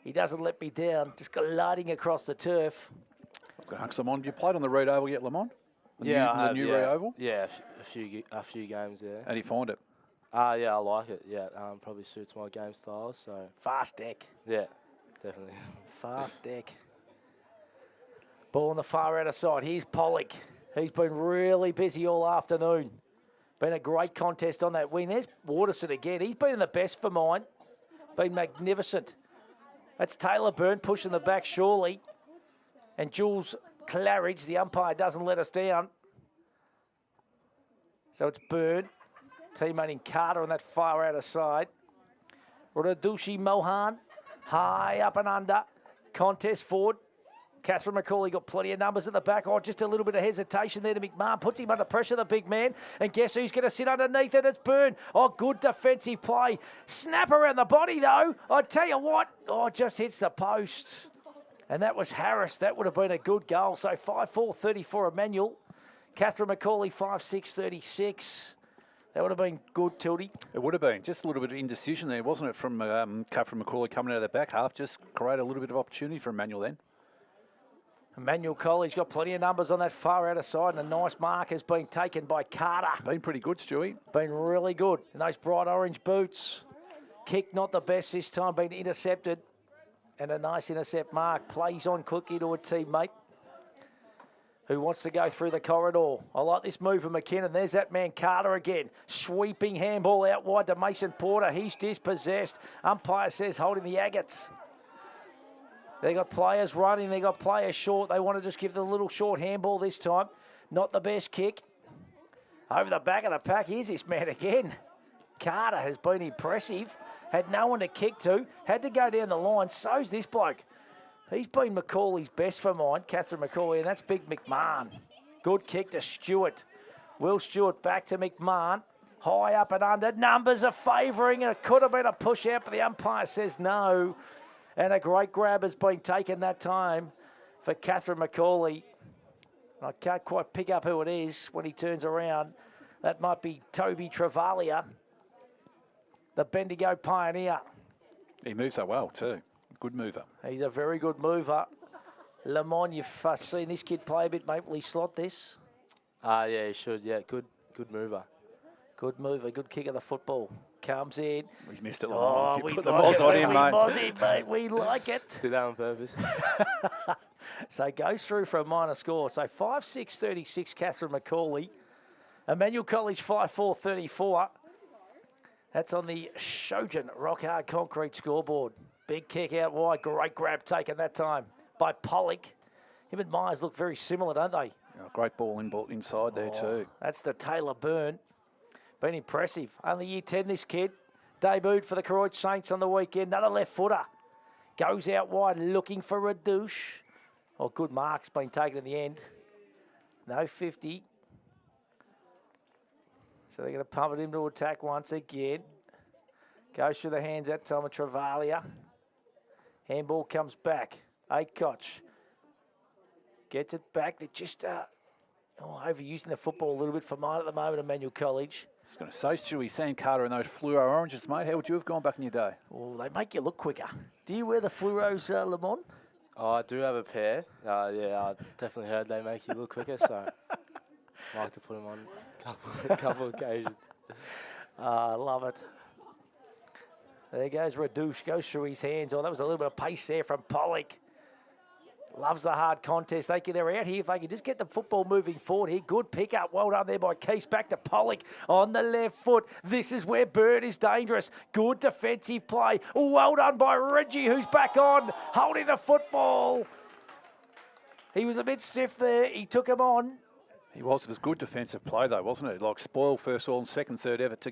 He doesn't let me down. Just gliding across the turf. Lamont, you played on the Red Oval yet, Lamont? The new Red Oval? Yeah, a few games there. How do you find it? Yeah, I like it. Yeah, probably suits my game style. So Fast deck. yeah, definitely. Fast deck. Ball on the far outer side. Here's Pollock. He's been really busy all afternoon. Been a great contest on that wing. There's Waterson again. He's been in the best for mine. Been magnificent. That's Taylor Byrne pushing the back surely. And Jules Claridge, the umpire, doesn't let us down. So it's Byrne. Teammating Carter on that far outer side. Radushi Mohan. High up and under. Contest forward. Catherine McCauley got plenty of numbers at the back. Oh, just a little bit of hesitation there to McMahon. Puts him under pressure, the big man. And guess who's going to sit underneath it? It's Byrne. Oh, good defensive play. Snap around the body, though. I tell you what. Oh, just hits the post. And that was Harris. That would have been a good goal. So 5-4-34 Emmanuel. Catherine McCauley 5-6-36. That would have been good, Tildy. It would have been. Just a little bit of indecision there, wasn't it, from Catherine McCauley coming out of the back half. Just create a little bit of opportunity for Emmanuel then. Emmanuel College got plenty of numbers on that far outer side, and a nice mark has been taken by Carter. Been pretty good, Stewie. Been really good. And those bright orange boots. Kick not the best this time, been intercepted. And a nice intercept mark. Plays on quickly to a teammate who wants to go through the corridor. I like this move of McKinnon. There's that man Carter again. Sweeping handball out wide to Mason Porter. He's dispossessed. Umpire says holding the agates. They got players running. They got players short. They want to just give the little short handball this time. Not the best kick. Over the back of the pack. Here's this man again. Carter has been impressive. Had no one to kick to. Had to go down the line. So's this bloke. He's been McCauley's best for mine, Catherine McCauley, and that's Big McMahon. Good kick to Stewart. Will Stewart back to McMahon. High up and under. Numbers are favouring. It could have been a push out, but the umpire says no. And a great grab has been taken that time for Catherine McCauley. I can't quite pick up who it is when he turns around. That might be Toby Travalia, the Bendigo pioneer. He moves so well too. Good mover. He's a very good mover. Lamont, you've seen this kid play a bit, mate. Will he slot this? Yeah, he should. Yeah, good mover. Good mover, good kick of the football. Comes in. He's missed it. Oh, You we put the like moz it, on mate. him, We mate. moz him, mate. We like it. Did that on purpose. So goes through for a minor score. So 5-6-36, Catherine McCauley. Emmanuel College 5-4-34. That's on the Shojin Rock Hard Concrete scoreboard. Big kick out wide. Great grab taken that time by Pollock. Him and Myers look very similar, don't they? Oh, great ball inside there too. That's the Taylor Byrne. Been impressive. Only year 10, this kid. Debuted for the Croydon Saints on the weekend. Another left footer. Goes out wide looking for a douche. Oh, good marks been taken in the end. No 50. So they're going to pump it into attack once again. Goes through the hands that time of Travalia. Handball comes back. Acoch gets it back. They're just overusing the football a little bit for mine at the moment, Emmanuel College. I was going to say, Stewie, Sam Carter and those fluoro oranges, mate. How would you have gone back in your day? Well, they make you look quicker. Do you wear the fluoros, Lamont? Oh, I do have a pair. Yeah, I definitely heard they make you look quicker, so I like to put them on a couple of occasions. I love it. There goes Radouche, goes through his hands. Oh, that was a little bit of pace there from Pollock. Loves the hard contest. They're out here if they can just get the football moving forward here. Good pick up. Well done there by Keese. Back to Pollock on the left foot. This is where Bird is dangerous. Good defensive play. Well done by Reggie, who's back on, holding the football. He was a bit stiff there. He took him on. It was good defensive play, though, wasn't it? Like spoil first ball and second, third ever to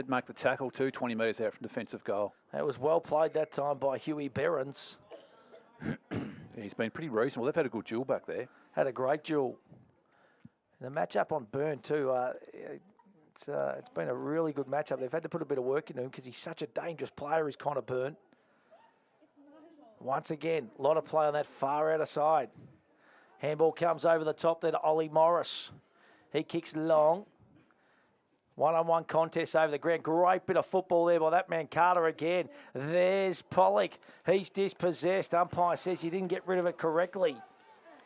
make the tackle too, 20 metres out from defensive goal. That was well played that time by Huey Berens. He's been pretty reasonable. They've had a good duel back there. Had a great duel. The matchup on Byrne too. It's been a really good matchup. They've had to put a bit of work into him because he's such a dangerous player. He's Connor Byrne. Once again, a lot of play on that far outer side. Handball comes over the top there to Ollie Morris. He kicks long. One-on-one contest over the ground. Great bit of football there by that man Carter again. There's Pollock. He's dispossessed. Umpire says he didn't get rid of it correctly.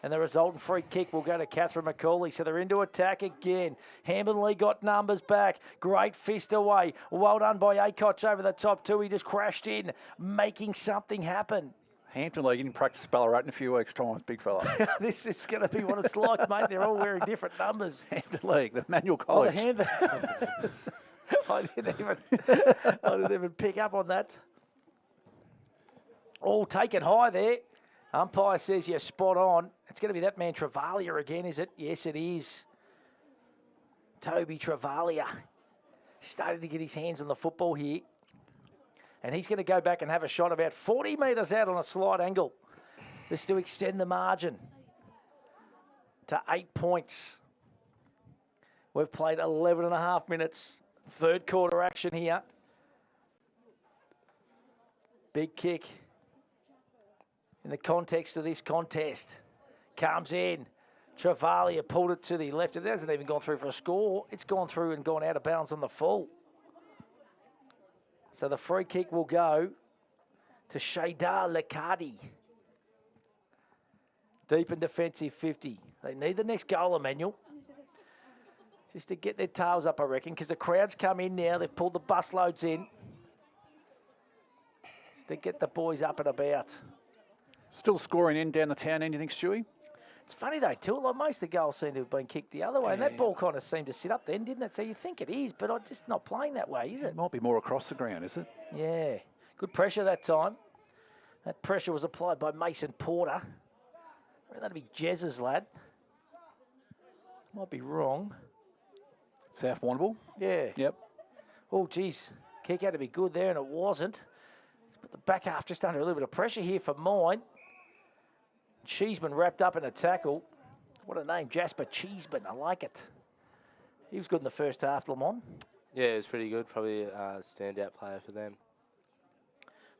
And the resultant free kick will go to Catherine McCauley. So they're into attack again. Hammonley got numbers back. Great fist away. Well done by Acoch over the top too. He just crashed in, making something happen. Hampton League in practice Ballarat in a few weeks' time, big fella. This is going to be what it's like, mate. They're all wearing different numbers. Hampton League, the Emmanuel College. I didn't even pick up on that. All taken high there. Umpire says you're spot on. It's going to be that man Travalia again, is it? Yes, it is. Toby Travalia starting to get his hands on the football here. And he's going to go back and have a shot about 40 metres out on a slight angle. This to extend the margin to 8 points. We've played 11 and a half minutes. Third quarter action here. Big kick in the context of this contest. Comes in. Travalia pulled it to the left. It hasn't even gone through for a score. It's gone through and gone out of bounds on the full. So the free kick will go to Shadar Leccardi. Deep and defensive 50. They need the next goal, Emmanuel. Just to get their tails up, I reckon, because the crowd's come in now. They've pulled the bus loads in. Just to get the boys up and about. Still scoring in down the town end, you think, Stewie? It's funny, though, too. Like most of the goals seem to have been kicked the other way, and that ball kind of seemed to sit up then, didn't it? So you think it is, but I'm just not playing that way, is it? It might be more across the ground, is it? Yeah. Good pressure that time. That pressure was applied by Mason Porter. That'd be Jez's lad. Might be wrong. South Warrnambool? Yeah. Yep. Oh, geez. Kick had to be good there, and it wasn't. Let's put the back half just under a little bit of pressure here for mine. Cheeseman wrapped up in a tackle. What a name, Jasper Cheeseman. I like it. He was good in the first half, Lamont. Yeah, it was pretty good. Probably a standout player for them.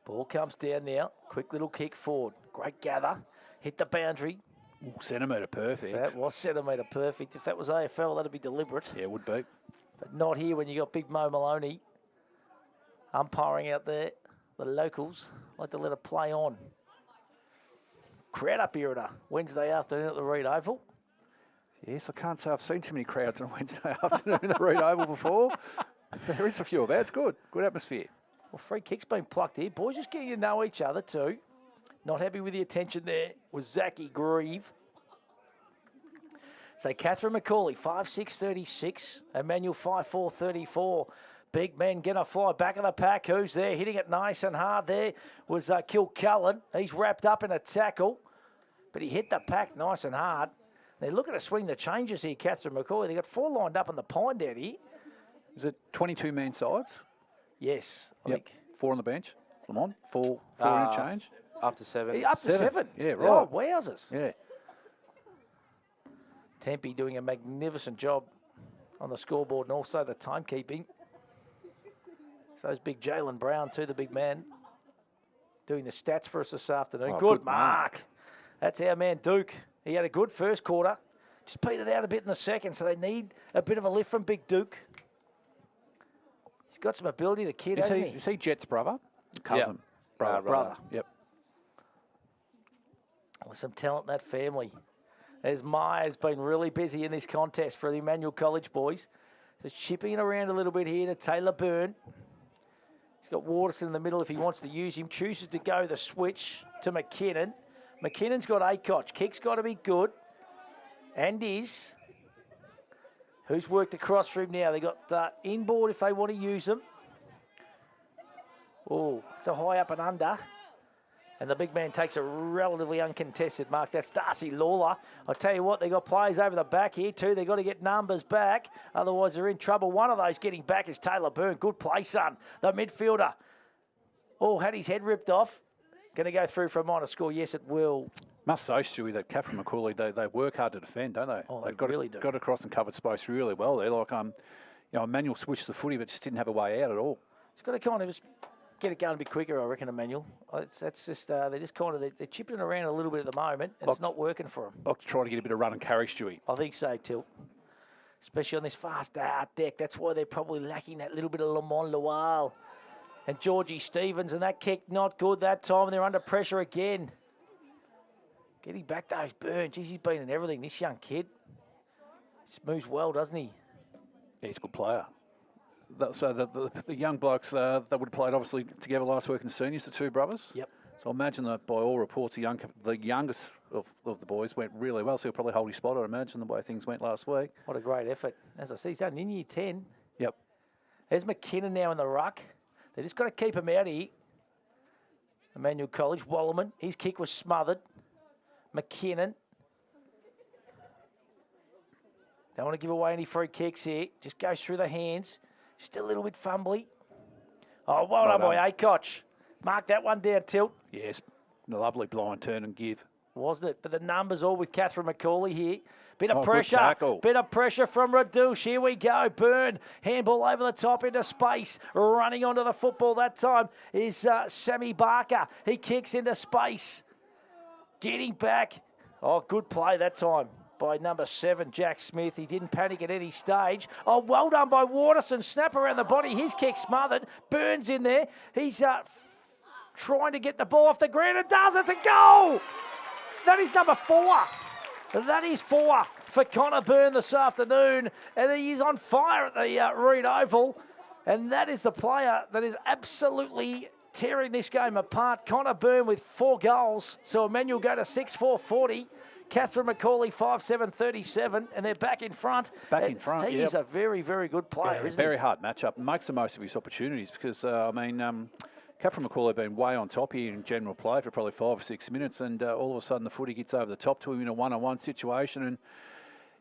Ball comes down now. Quick little kick forward. Great gather. Hit the boundary. Ooh, centimetre perfect. That was centimetre perfect. If that was AFL, that'd be deliberate. Yeah, it would be. But not here when you got Big Mo Maloney umpiring out there. The locals like to let it play on. Crowd up here on a Wednesday afternoon at the Reed Oval. Yes, I can't say I've seen too many crowds on a Wednesday afternoon in the Warrnambool before. There is a few of that. It's good. Good atmosphere. Well, free kick's been plucked here. Boys just getting to know each other too. Not happy with the attention there was Zachy Grieve. So Catherine McCauley, 5'6", 36. Emmanuel, 5'4", 34. Big men going to fly back of the pack. Who's there? Hitting it nice and hard there was Kilcullen. He's wrapped up in a tackle, but he hit the pack nice and hard. They're looking to swing the changes here, Catherine McCauley. They've got 4 lined up on the pine down here. Is it 22-man sides? Yes, I Yep. think. 4 on the bench. Lamont, 4 in change. Up to 7. Up to 7. Yeah, right. Oh, wowzers. Yeah. Tempe doing a magnificent job on the scoreboard and also the timekeeping. So is big Jalen Brown too, the big man, doing the stats for us this afternoon. Oh, good good mark. mark. That's our man Duke. He had a good first quarter. Just petered out a bit in the second, so they need a bit of a lift from big Duke. He's got some ability, the kid, hasn't he? Is he Jet's brother? Cousin. Brother. Brother. Yep. Well, some talent in that family. As Myers been really busy in this contest for the Emmanuel College boys. So chipping it around a little bit here to Taylor Byrne. He's got Waterson in the middle if he wants to use him. Chooses to go the switch to McKinnon. McKinnon's got Acoch. Kick's got to be good. And is. Who's worked across for him now? They got inboard if they want to use them. Oh, it's a high up and under. And the big man takes a relatively uncontested mark. That's Darcy Lawler. I'll tell you what, they got players over the back here too. They got to get numbers back. Otherwise, they're in trouble. One of those getting back is Taylor Byrne. Good play, son. The midfielder. Oh, had his head ripped off. Going to go through for a minor score. Yes, it will. Must say, Stewie, that Catherine McCauley, they work hard to defend, don't they? Oh, they They've got really do. Got across and covered space really well there. Like, Emmanuel switched the footy, but just didn't have a way out at all. It's got to kind of just get it going a bit quicker, I reckon, Emmanuel. That's just, they're just kind of, they're chipping it around a little bit at the moment, and it's not working for them. Like to try to get a bit of run and carry, Stewie. I think so, Tilt. Especially on this fast deck. That's why they're probably lacking that little bit of Lamont Lual. And Georgie Stevens, and that kick not good that time, and they're under pressure again. Getting back those Burns. Geez, he's been in everything, this young kid. He moves well, doesn't he? Yeah, he's a good player. So the young blokes that would have played obviously together last week in seniors, the two brothers. Yep. So I imagine that by all reports, the youngest of the boys went really well. So he'll probably hold his spot, I imagine, the way things went last week. What a great effort. As I see, he's done in year 10. Yep. There's McKinnon now in the ruck. They just got to keep him out here. Emmanuel College, Wallerman. His kick was smothered. McKinnon. Don't want to give away any free kicks here. Just goes through the hands. Just a little bit fumbly. Oh, well done, boy, Acoch. Mark that one down, Tilt. Yes, a lovely blind turn and give. Wasn't it? But the numbers all with Catherine McCauley here. Bit of Good pressure. tackle. Bit of pressure from Radouche. Here we go. Byrne. Handball over the top into space. Running onto the football that time is Sammy Barker. He kicks into space. Getting back. Oh, good play that time by number 7, Jack Smith. He didn't panic at any stage. Oh, well done by Waterson. Snap around the body. His kick smothered. Burns in there. He's trying to get the ball off the ground. It does. It's a goal. That is number 4. That is 4 for Connor Byrne this afternoon. And he is on fire at the Reed Oval. And that is the player that is absolutely tearing this game apart. Connor Byrne with 4 goals. So Emmanuel go to 6-4-40. Catherine McCauley, 5'7", 37, and they're back in front. Back in front, He is a very, very good player, isn't he? Very hard matchup. Makes the most of his opportunities because, Catherine McCauley have been way on top here in general play for probably 5 or 6 minutes, and all of a sudden the footy gets over the top to him in a one-on-one situation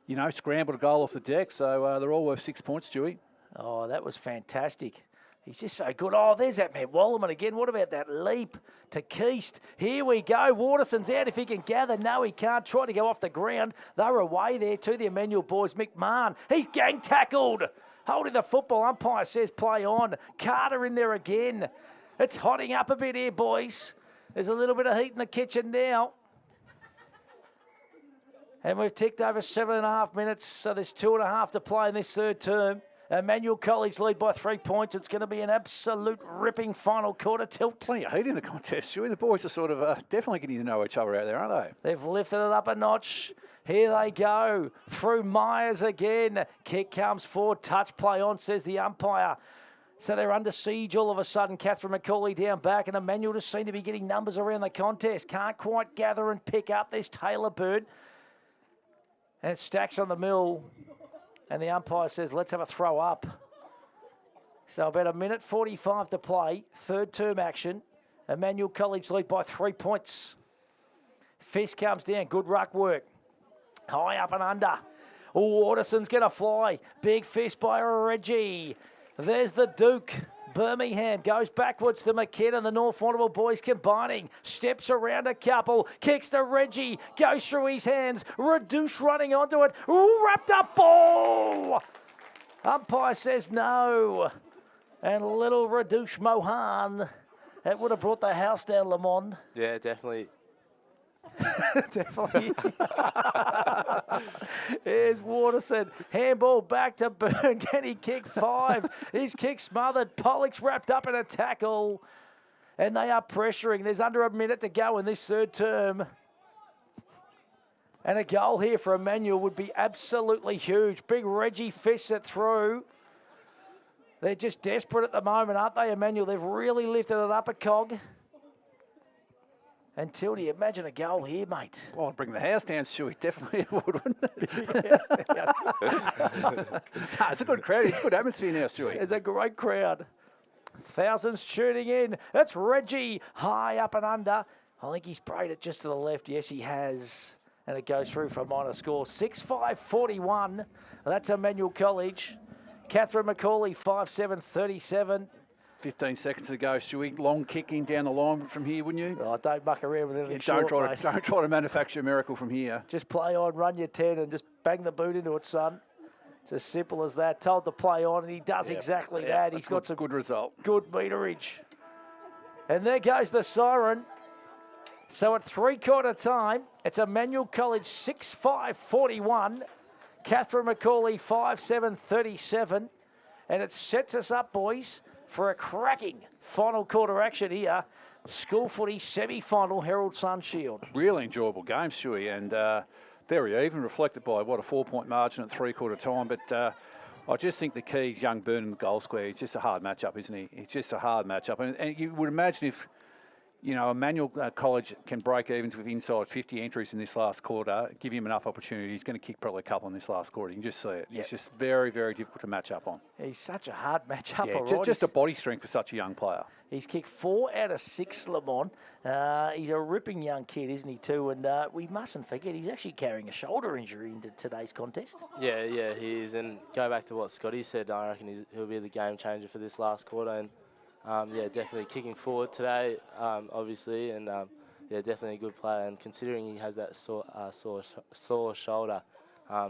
and, scrambled a goal off the deck. So they're all worth 6 points, Stewie. Oh, that was fantastic. He's just so good. Oh, there's that man Wallerman again. What about that leap to Keast? Here we go. Waterson's out if he can gather. No, he can't. Try to go off the ground. They were away there to the Emmanuel boys. McMahon, he's gang tackled. Holding the football. Umpire says play on. Carter in there again. It's hotting up a bit here, boys. There's a little bit of heat in the kitchen now. And we've ticked over 7.5 minutes, so there's 2.5 to play in this third term. Emmanuel College lead by 3 points. It's going to be an absolute ripping final quarter tilt. Plenty of heat in the contest, Stewie. The boys are sort of definitely getting to know each other out there, aren't they? They've lifted it up a notch. Here they go. Through Myers again. Kick comes forward. Touch play on, says the umpire. So they're under siege all of a sudden. Catherine McCauley down back, and Emmanuel just seem to be getting numbers around the contest. Can't quite gather and pick up. There's Taylor Bird. And it stacks on the mill. And the umpire says, let's have a throw up. So about 1:45 to play. Third term action. Emmanuel College lead by 3 points. Fist comes down. Good ruck work. High up and under. Waterson's going to fly. Big fist by Reggie. There's the Duke. Birmingham goes backwards to McKinnon. The North Warrnambool boys combining. Steps around a couple. Kicks to Reggie. Goes through his hands. Radouche running onto it. Ooh, wrapped up ball. Umpire says no. And little Radouche Mohan. That would have brought the house down, Lamont. Yeah, definitely. Definitely. Here's Waterson. Handball back to Byrne. Can he kick 5? His kick smothered. Pollock's wrapped up in a tackle. And they are pressuring. There's under a minute to go in this third term. And a goal here for Emmanuel would be absolutely huge. Big Reggie fists it through. They're just desperate at the moment, aren't they, Emmanuel? They've really lifted it up a cog. And Tildy, imagine a goal here, mate. Oh, I'd bring the house down, Stewie. Definitely would, wouldn't it? It's a good crowd. It's a good atmosphere now, Stewie. There's a great crowd. Thousands tuning in. It's Reggie, high up and under. I think he's sprayed it just to the left. Yes, he has. And it goes through for a minor score. 6-5-41. That's Emmanuel College. Catherine McCauley, 5-7-37. 15 seconds to go, Stewie. Long kicking down the line from here, wouldn't you? Oh, don't muck around with anything Don't short, try to manufacture a miracle from here. Just play on, run your 10 and just bang the boot into it, son. It's as simple as that. Told to play on and he does exactly that. He's got some good result. Good meterage. And there goes the siren. So at 3/4 time, it's Emmanuel College 6-5-41. Catherine McCauley 5-7-37. And it sets us up, boys, for a cracking final quarter action here. School footy semi-final, Herald Sun Shield. Really enjoyable game, Stewie, and very even, reflected by, what, a 4-point margin at 3/4 time. But I just think the key is young Byrne in the goal square. It's just a hard matchup, isn't he? It's just a hard matchup. And you would imagine if, you know, Emmanuel College can break evens with inside 50 entries in this last quarter, give him enough opportunity. He's going to kick probably a couple in this last quarter. You can just see it. Yep. It's just very, very difficult to match up on. He's such a hard matchup. Yeah, just a body strength for such a young player. He's kicked 4 out of 6, Lamont. He's a ripping young kid, isn't he, too? And we mustn't forget he's actually carrying a shoulder injury into today's contest. Yeah, he is. And go back to what Scotty said, I reckon he'll be the game changer for this last quarter. And yeah, definitely kicking forward today, obviously, and yeah, definitely a good player. And considering he has that sore shoulder,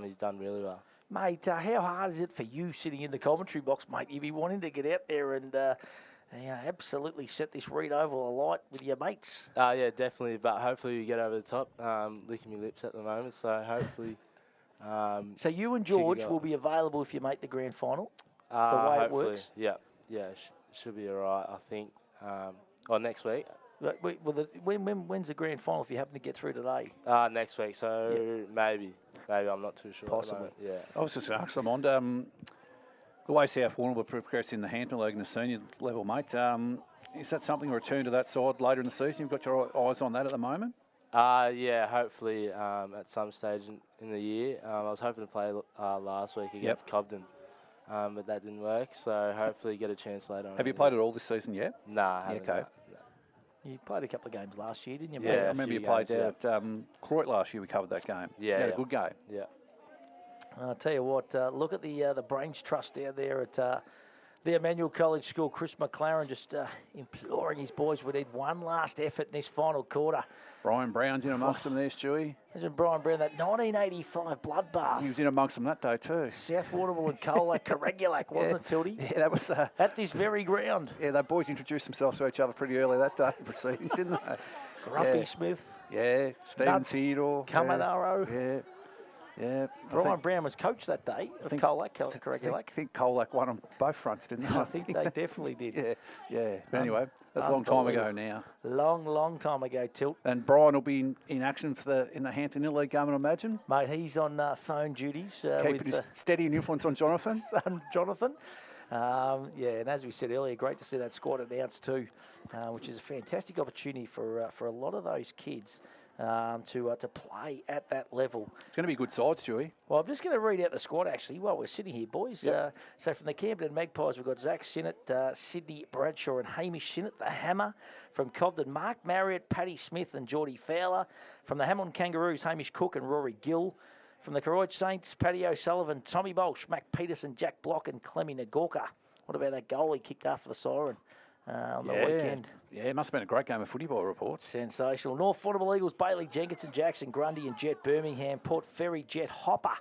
he's done really well. Mate, how hard is it for you sitting in the commentary box, mate? You'd be wanting to get out there and absolutely set this Reed Oval alight with your mates. Yeah, definitely. But hopefully we get over the top. Licking my lips at the moment, so hopefully. So you and George will be available if you make the grand final. The way it works. Yeah. Should be all right, I think. Or next week. When's the grand final if you happen to get through today? Next week, so maybe. I'm not too sure. Possibly. Yeah. I was just asking Lamond, the way South Warrnambool progress in the Hampton League and the senior level, mate, is that something, a return to that side later in the season? You've got your eyes on that at the moment? Yeah, hopefully at some stage in the year. I was hoping to play last week against Cobden. But that didn't work, so hopefully get a chance later on. Have you played it all this season yet? Nah, I haven't. Okay. No. You played a couple of games last year, didn't you? Yeah, mate? I remember you played at Croydon last year. We covered that game. Yeah, a good game. Yeah. I'll tell you what, look at the Brains Trust down there at the Emmanuel College School. Chris McLaren just imploring his boys we need one last effort in this final quarter. Brian Brown's in amongst them there, Stewie. Imagine Brian Brown, that 1985 bloodbath. He was in amongst them that day too. South Warrnambool and Cola, Corregulac, wasn't it, Tildy? Yeah, that was... at this very ground. Yeah, they boys introduced themselves to each other pretty early that day, proceedings, didn't they? Grumpy Smith. Yeah, Stephen Theodore. Caminaro. Yeah. Yeah. Brian Brown was coach that day of Colac, correct? I think Colac won on both fronts, didn't he? I think they definitely did. Yeah. But anyway, that's a long time ago now. Long time ago, Tilt. And Brian will be in action in the Hampton Hill League game, I imagine. Mate, he's on phone duties. Keeping his steady influence on Jonathan. Son Jonathan. And as we said earlier, great to see that squad announced too, which is a fantastic opportunity for a lot of those kids to play at that level. It's going to be a good side, Stewie. Well, I'm just going to read out the squad actually while we're sitting here, boys. Yep. So from the Camden Magpies, we've got Zach Sinnott, Sydney Bradshaw and Hamish Sinnott, the Hammer. From Cobden, Mark Marriott, Paddy Smith and Geordie Fowler. From the Hamilton Kangaroos, Hamish Cook and Rory Gill. From the Koroit Saints, Paddy O'Sullivan, Tommy Bolsh, Mac Peterson, Jack Block and Clemmy Nagorka. What about that goal he kicked after the siren on the weekend? Yeah, it must have been a great game of footy by reports. Sensational. North Warrnambool Eagles, Bailey Jenkinson, Jackson Grundy and Jet Birmingham. Port Ferry, Jet Hopper,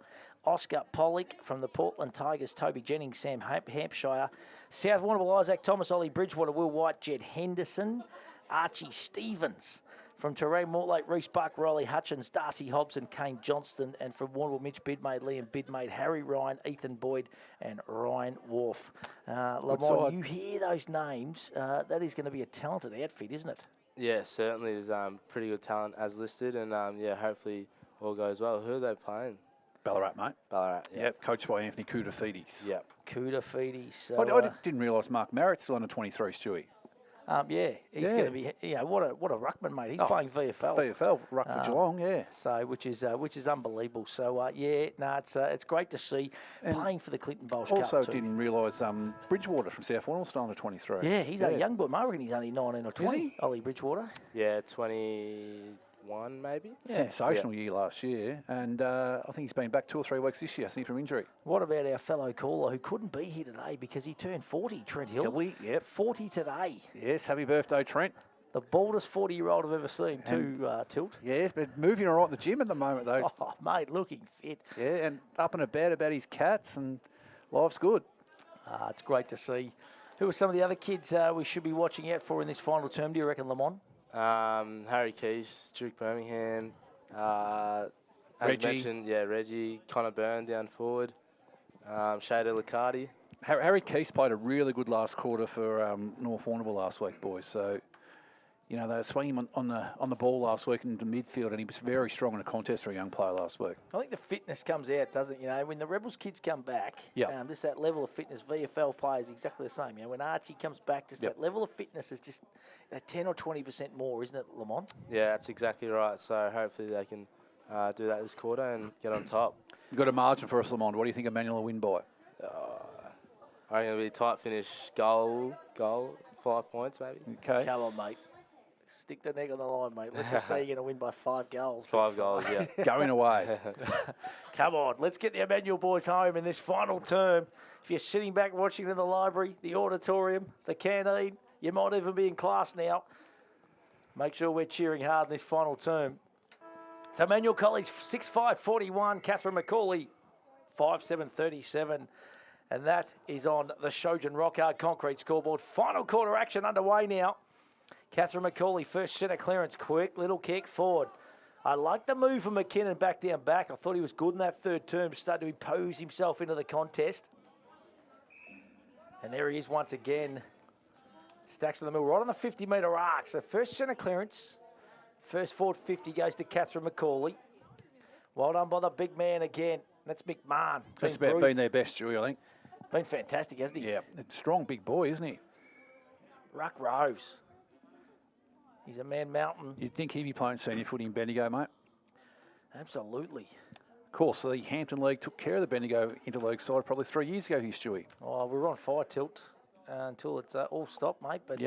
Oscar Pollock. From the Portland Tigers, Toby Jennings, Sam Hampshire. South Warrnambool, Isaac Thomas, Ollie Bridgewater, Will White, Jed Henderson, Archie Stevens. From Terrain Mortlake, Reece Buck, Riley Hutchins, Darcy Hobson, Kane Johnston, and from Warrnambool, Mitch Bidmade, Liam Bidmade, Harry Ryan, Ethan Boyd, and Ryan Wharf. Lamont, you hear those names, that is going to be a talented outfit, isn't it? Yeah, certainly. There's pretty good talent as listed, and hopefully all goes well. Who are they playing? Ballarat, mate. Ballarat, Yep, coached by Anthony Koutafidis. Yep. Koutafidis. So, I didn't realise Mark Marritt's still under 23, Stewie. He's going to be. What a ruckman, mate. He's playing VFL. VFL, ruck for Geelong, yeah. So which is unbelievable. So it's great to see playing for the Clinton Bolsh Cup. Also, didn't realise Bridgewater from South Warrnambool still under 23. Yeah, he's a young boy. I reckon he's only 19 or 20. Is he? Ollie Bridgewater. Yeah, 21 maybe. Yeah. Sensational year last year, and I think he's been back 2 or 3 weeks this year, I think, from injury. What about our fellow caller who couldn't be here today because he turned 40, Trent Hill? Hilly, yep. 40 today. Yes, happy birthday, Trent. The baldest 40-year-old I've ever seen, Tilt. Yes, but moving all right in the gym at the moment, though. Oh, mate, looking fit. Yeah, and up and about his cats, and life's good. It's great to see. Who are some of the other kids we should be watching out for in this final term, do you reckon, Lamont? Harry Keys, Duke Birmingham. As Reggie. mentioned, Reggie, Connor Byrne down forward. Shader Liccardi. Harry Keys played a really good last quarter for North Warrnambool last week, boys. So, they were swinging him on the ball last week into midfield, and he was very strong in a contest for a young player last week. I think the fitness comes out, doesn't it? When the Rebels kids come back, Yep. Just that level of fitness, VFL players exactly the same. When Archie comes back, just that level of fitness is just 10 or 20% more, isn't it, Lamont? Yeah, that's exactly right. So hopefully they can do that this quarter and get on top. You've got a margin for us, Lamont. What do you think Emmanuel will win by? I think it'll be a tight finish. Goal, 5 points maybe. Okay. Come on, mate. Stick the neck on the line, mate. Let's just say you're going to win by 5 goals. 5 goals, yeah. Going away. Come on, let's get the Emmanuel boys home in this final term. If you're sitting back watching in the library, the auditorium, the canteen, you might even be in class now. Make sure we're cheering hard in this final term. It's Emmanuel College, 6'5", Catherine McCauley, 5'7", 37. And that is on the Shojan Rockhard Concrete scoreboard. Final quarter action underway now. Catherine McCauley, first centre clearance, quick little kick forward. I like the move from McKinnon back down back. I thought he was good in that third term, started to impose himself into the contest. And there he is once again. Stacks in the middle, right on the 50-metre arc. So first centre clearance, first forward 50 goes to Catherine McCauley. Well done by the big man again. That's McMahon. That's about been their best, Julie, I think. Been fantastic, hasn't he? Yeah, strong big boy, isn't he? Ruck Rose. He's a man mountain. You'd think he'd be playing senior footy in Bendigo, mate. Absolutely. Of course, the Hampton League took care of the Bendigo Interleague side probably 3 years ago here, Stewie. Oh, we were on fire tilt until it's all stopped, mate. But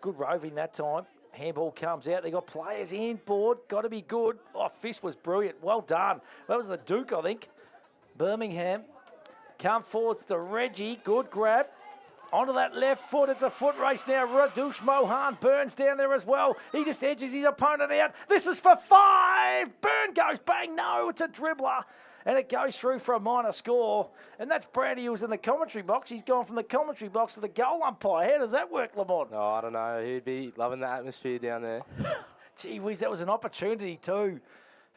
good roving that time. Handball comes out. They got players in board. Got to be good. Oh, fist was brilliant. Well done. That was the Duke, I think. Birmingham. Come forwards to Reggie. Good grab. Onto that left foot. It's a foot race now. Radush Mohan. Burns down there as well. He just edges his opponent out. This is for 5. Burn goes bang. No, it's a dribbler. And it goes through for a minor score. And that's Brandy who was in the commentary box. He's gone from the commentary box to the goal umpire. How does that work, Lamont? Oh, I don't know. He'd be loving the atmosphere down there. Gee whiz, that was an opportunity too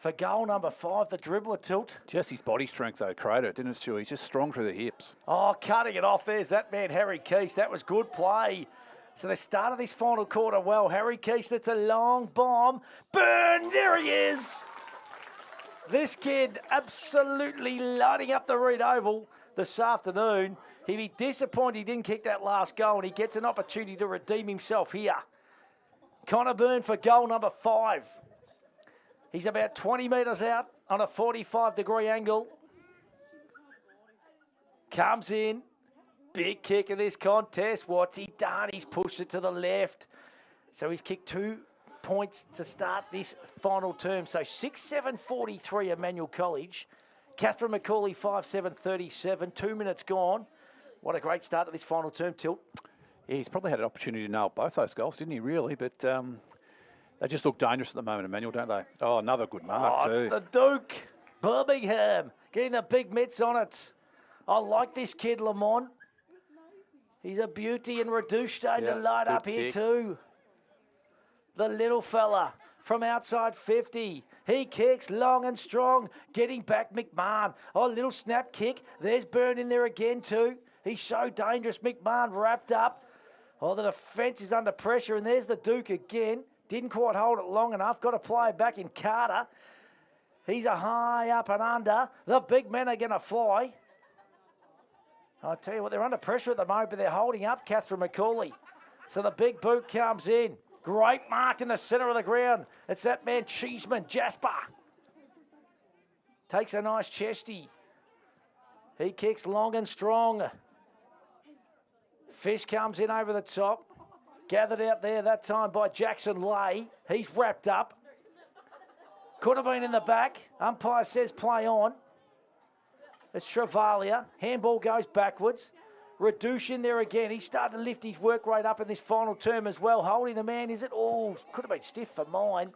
for goal number 5, the dribbler tilt. Just his body strength, though, Crater, didn't it, Stu? He's just strong through the hips. Oh, cutting it off. There's that man, Harry Keese. That was good play. So they started this final quarter well. Harry Keese, that's a long bomb. Burn, there he is. This kid absolutely lighting up the Reed Oval this afternoon. He'd be disappointed he didn't kick that last goal, and he gets an opportunity to redeem himself here. Connor Byrne for goal number 5. He's about 20 metres out on a 45-degree angle. Comes in. Big kick in this contest. What's he done? He's pushed it to the left. So he's kicked 2 points to start this final term. So 6-7-43 Emmanuel College. Catherine McCauley 5-7-37. 2 minutes gone. What a great start to this final term, Tilt. Yeah, he's probably had an opportunity to nail both those goals, didn't he, really? But they just look dangerous at the moment, Emmanuel, don't they? Oh, another good mark, too. It's the Duke. Birmingham. Getting the big mitts on it. I like this kid, Lamont. He's a beauty, and Reduce starting to light up here too. The little fella from outside 50. He kicks long and strong, getting back McMahon. Oh, little snap kick. There's Byrne in there again too. He's so dangerous. McMahon wrapped up. Oh, the defence is under pressure, and there's the Duke again. Didn't quite hold it long enough. Got to play it back in Carter. He's a high up and under. The big men are going to fly. I tell you what, they're under pressure at the moment, but they're holding up Catherine McCauley. So the big boot comes in. Great mark in the centre of the ground. It's that man, Cheeseman, Jasper. Takes a nice chesty. He kicks long and strong. Fish comes in over the top. Gathered out there that time by Jackson Lay. He's wrapped up. Could have been in the back. Umpire says play on. It's Travalia. Handball goes backwards. Reduce in there again. He's starting to lift his work rate up in this final term as well. Holding the man, is it? Oh, could have been stiff for mine.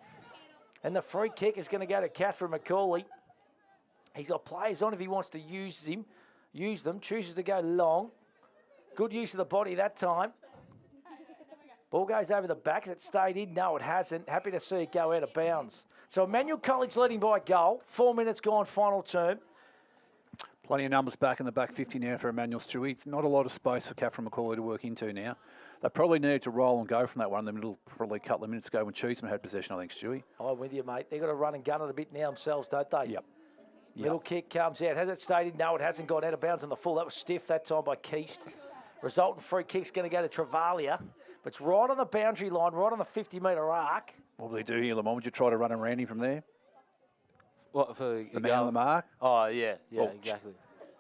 And the free kick is going to go to Catherine McCauley. He's got players on if he wants to use them. Chooses to go long. Good use of the body that time. Ball goes over the back. Has it stayed in? No, it hasn't. Happy to see it go out of bounds. So Emmanuel College leading by a goal. 4 minutes gone, final term. Plenty of numbers back in the back 50 now for Emmanuel Stewie. It's not a lot of space for Catherine McCauley to work into now. They probably needed to roll and go from that one in the middle, probably a couple of minutes ago when Cheeseman had possession, I think, Stewie. I'm with you, mate. They've got to run and gun it a bit now themselves, don't they? Yep. Little kick comes out. Has it stayed in? No, it hasn't gone out of bounds on the full. That was stiff that time by Keast. Resultant free kick's going to go to Travalia. But it's right on the boundary line, right on the 50-metre arc. What will he do here, Lamont? Would you try to run a Randy from there? What, for the man on the mark? Oh, yeah, exactly.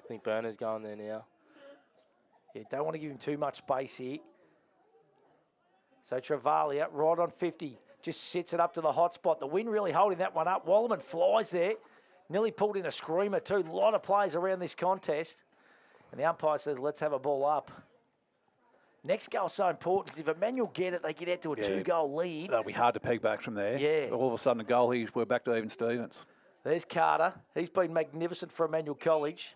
I think Burner's going there now. Yeah, don't want to give him too much space here. So Travalia, right on 50, just sits it up to the hot spot. The wind really holding that one up. Wallerman flies there. Nearly pulled in a screamer too. A lot of players around this contest. And the umpire says, let's have a ball up. Next goal's so important because if Emmanuel get it, they get out to a 2-goal lead. That'll be hard to peg back from there. Yeah. All of a sudden, a goal here, we're back to even Stevens. There's Carter. He's been magnificent for Emmanuel College.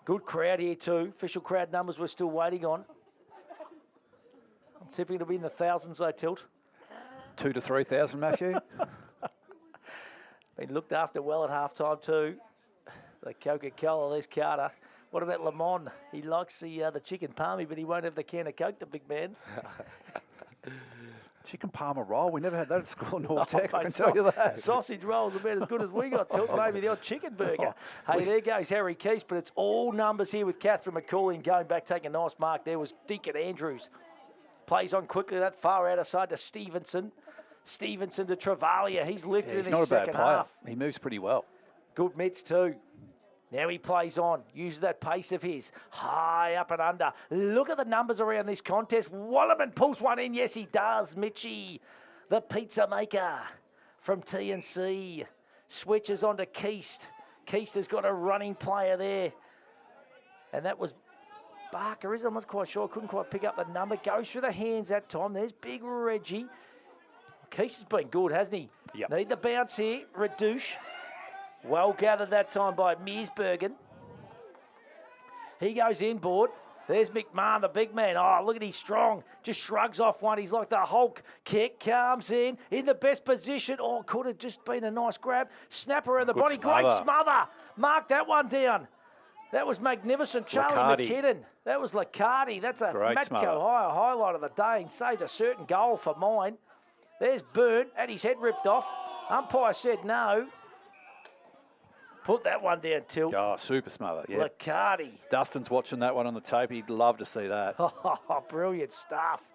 Good crowd here too. Official crowd numbers we're still waiting on. I'm tipping it'll be in the thousands, though, Tilt. 2,000 to 3,000, Matthew. Been looked after well at halftime too. The Coca-Cola, there's Carter. What about Lamont? He likes the chicken palmy, but he won't have the can of Coke, the big man. Chicken Parma roll. We never had that at school in North Tech, I can tell you that. Sausage rolls about as good as we got, Tilt. Maybe the odd chicken burger. Hey, there goes Harry Keast, but it's all numbers here with Catherine McCauley. And going back, taking a nice mark there was Deacon Andrews. Plays on quickly, that far outer side to Stevenson. Stevenson to Travalia. He's lifted in his second half. He moves pretty well. Good mitts too. Now he plays on, uses that pace of his, high up and under. Look at the numbers around this contest. Wallerman pulls one in. Yes, he does. Mitchie, the pizza maker from TNC, switches on to Keast. Keast has got a running player there. And that was Barker, I'm not quite sure. Couldn't quite pick up the number. Goes through the hands that time. There's big Reggie. Keast has been good, hasn't he? Yep. Need the bounce here. Reduce. Well gathered that time by Meersbergen. He goes inboard. There's McMahon, the big man. Oh, look at he's strong. Just shrugs off one. He's like the Hulk. Kick comes in the best position. Oh, could have just been a nice grab. Snap around the body. Smother. Great smother. Mark that one down. That was magnificent. Charlie McKinnon. That was Liccardi. That's a Matco highlight of the day and saved a certain goal for mine. There's Byrne. Had his head ripped off. Umpire said no. Put that one down, Tilt. Oh, super smother, yeah. Liccardi. Dustin's watching that one on the tape. He'd love to see that. Oh, brilliant stuff.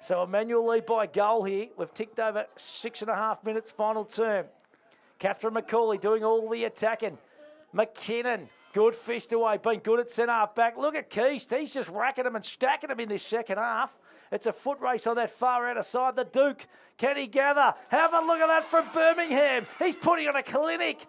So Emmanuel lead by a goal here. We've ticked over 6.5 minutes, final term. Catherine McCauley doing all the attacking. McKinnon, good fist away, been good at centre-half back. Look at Keast. He's just racking them and stacking them in this second half. It's a foot race on that far outer side. The Duke, can he gather? Have a look at that from Birmingham. He's putting on a clinic.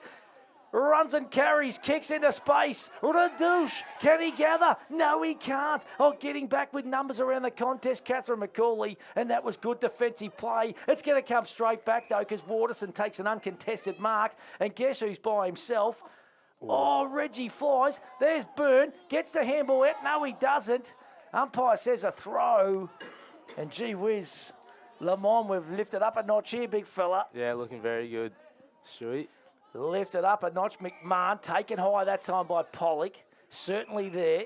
Runs and carries, kicks into space. Radouche, can he gather? No, he can't. Oh, getting back with numbers around the contest, Catherine McCauley, and that was good defensive play. It's going to come straight back, though, because Waterson takes an uncontested mark, and guess who's by himself? Oh, Reggie flies. There's Byrne, gets the handball out. No, he doesn't. Umpire says a throw, and gee whiz, Lamont, we've lifted up a notch here, big fella. Yeah, looking very good, Stewie. Lifted up a notch. McMahon taken high that time by Pollock. Certainly there.